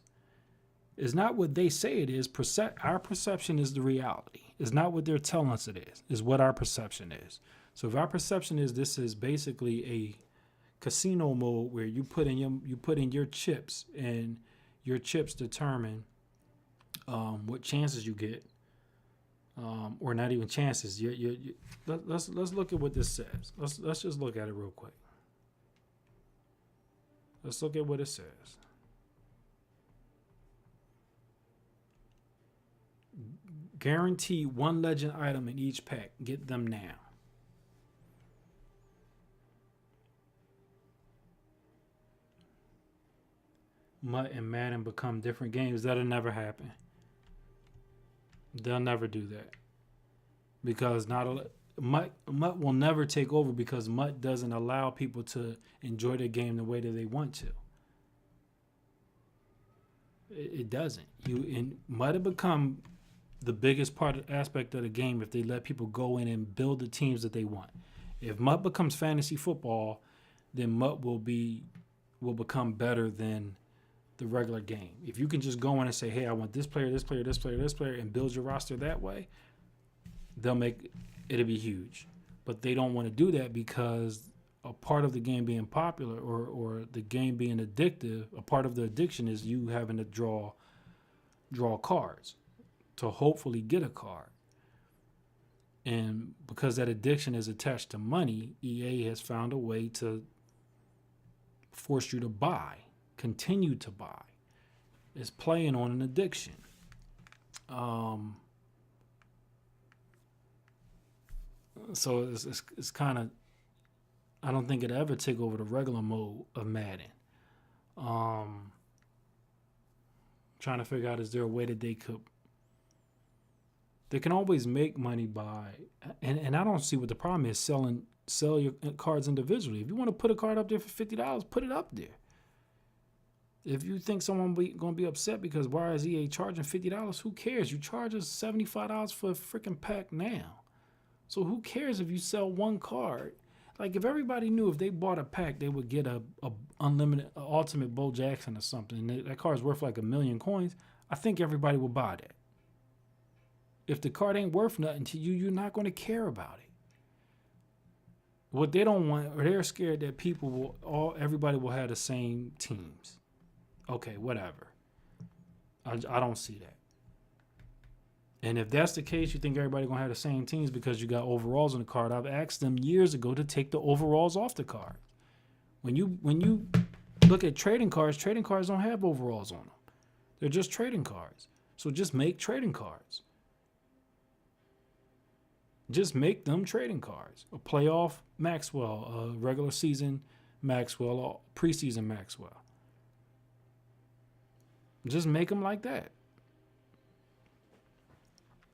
It's not what they say it is. Our perception is the reality. It's not what they're telling us it is. It's what our perception is. So if our perception is this is basically a casino mode where you put in your chips, and your chips determine what chances you get, or not even chances. Let's look at what this says. Let's just look at it real quick. Let's look at what it says. Guarantee one legend item in each pack. Get them now. MUT and Madden become different games. That'll never happen. They'll never do that. Because MUT will never take over, because MUT doesn't allow people to enjoy the game the way that they want to. It doesn't. MUT will become the biggest aspect of the game if they let people go in and build the teams that they want. If MUT becomes fantasy football, then MUT will become better than the regular game. If you can just go in and say, hey, I want this player, this player, this player, this player, and build your roster that way, it'll be huge. But they don't want to do that, because a part of the game being popular, or the game being addictive, a part of the addiction is you having to draw cards to hopefully get a card. And because that addiction is attached to money, EA has found a way to force you to continue to buy. It's playing on an addiction. So it's kind of, I don't think it'll ever take over the regular mode of Madden. Trying to figure out, is there a way that they can always make money by, and I don't see what the problem is, sell your cards individually. If you want to put a card up there for $50, put it up there. If you think someone going to be upset because why is EA charging $50, who cares? You charge us $75 for a freaking pack now. So who cares if you sell one card? Like, if everybody knew if they bought a pack, they would get a unlimited, ultimate Bo Jackson or something, and that card's worth like 1,000,000 coins, I think everybody would buy that. If the card ain't worth nothing to you, you're not going to care about it. What they don't want, or they're scared that everybody will have the same teams. Okay, whatever. I don't see that. And if that's the case, you think everybody going to have the same teams because you got overalls on the card. I've asked them years ago to take the overalls off the card. When you look at trading cards don't have overalls on them. They're just trading cards. So just make trading cards. Just make them trading cards. A playoff Maxwell, a regular season Maxwell, or preseason Maxwell. Just make them like that.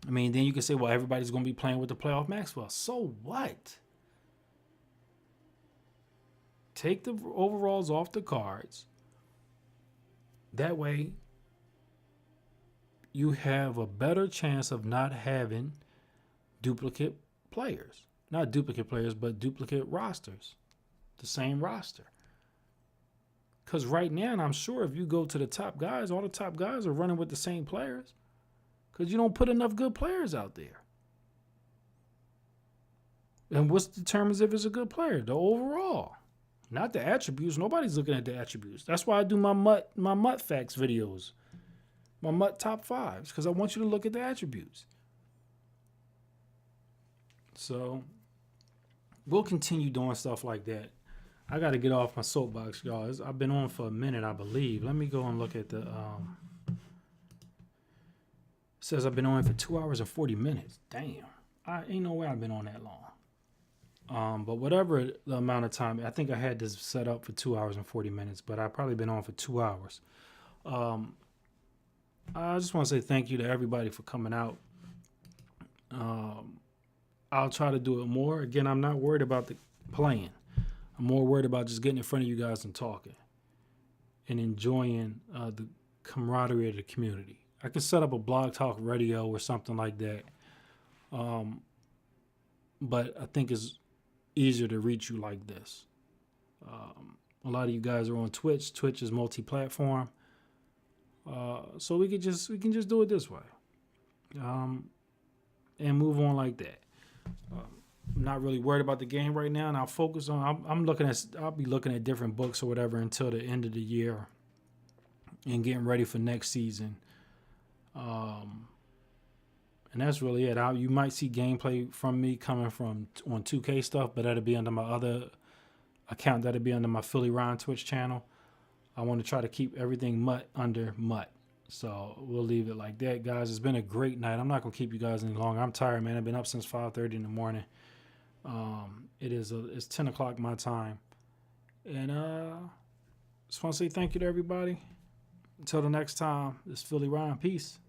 I mean, then you can say, well, everybody's going to be playing with the playoff Maxwell. So what? Take the overalls off the cards. That way, you have a better chance of not having duplicate players. Not duplicate players, but duplicate rosters. The same roster. Because right now, and I'm sure if you go to the top guys, all the top guys are running with the same players. Because you don't put enough good players out there. And what determines if it's a good player? The overall. Not the attributes. Nobody's looking at the attributes. That's why I do my MUT facts videos. My MUT top fives. Because I want you to look at the attributes. So, we'll continue doing stuff like that. I got to get off my soapbox, y'all. I've been on for a minute, I believe. Let me go and look at the... says I've been on for 2 hours and 40 minutes. Damn. Ain't no way I've been on that long. But whatever the amount of time, I think I had this set up for 2 hours and 40 minutes, but I've probably been on for 2 hours. I just want to say thank you to everybody for coming out. I'll try to do it more. Again, I'm not worried about the playing. I'm more worried about just getting in front of you guys and talking and enjoying the camaraderie of the community. I can set up a blog talk radio or something like that. But I think it's easier to reach you like this. A lot of you guys are on Twitch. Twitch is multi-platform. So we can just do it this way. And move on like that. I'm not really worried about the game right now, and I'll focus on. I'll be looking at different books or whatever until the end of the year, and getting ready for next season. And that's really it. You might see gameplay from me coming from on 2K stuff, but that'll be under my other account. That'll be under my Philly Ryan Twitch channel. I want to try to keep everything MUT under MUT. So we'll leave it like that, guys. It's been a great night. I'm not gonna keep you guys any longer. I'm tired, man. I've been up since 5:30 in the morning. It's 10 o'clock my time, and just want to say thank you to everybody. Until the next time, this is Philly Ryan. Peace.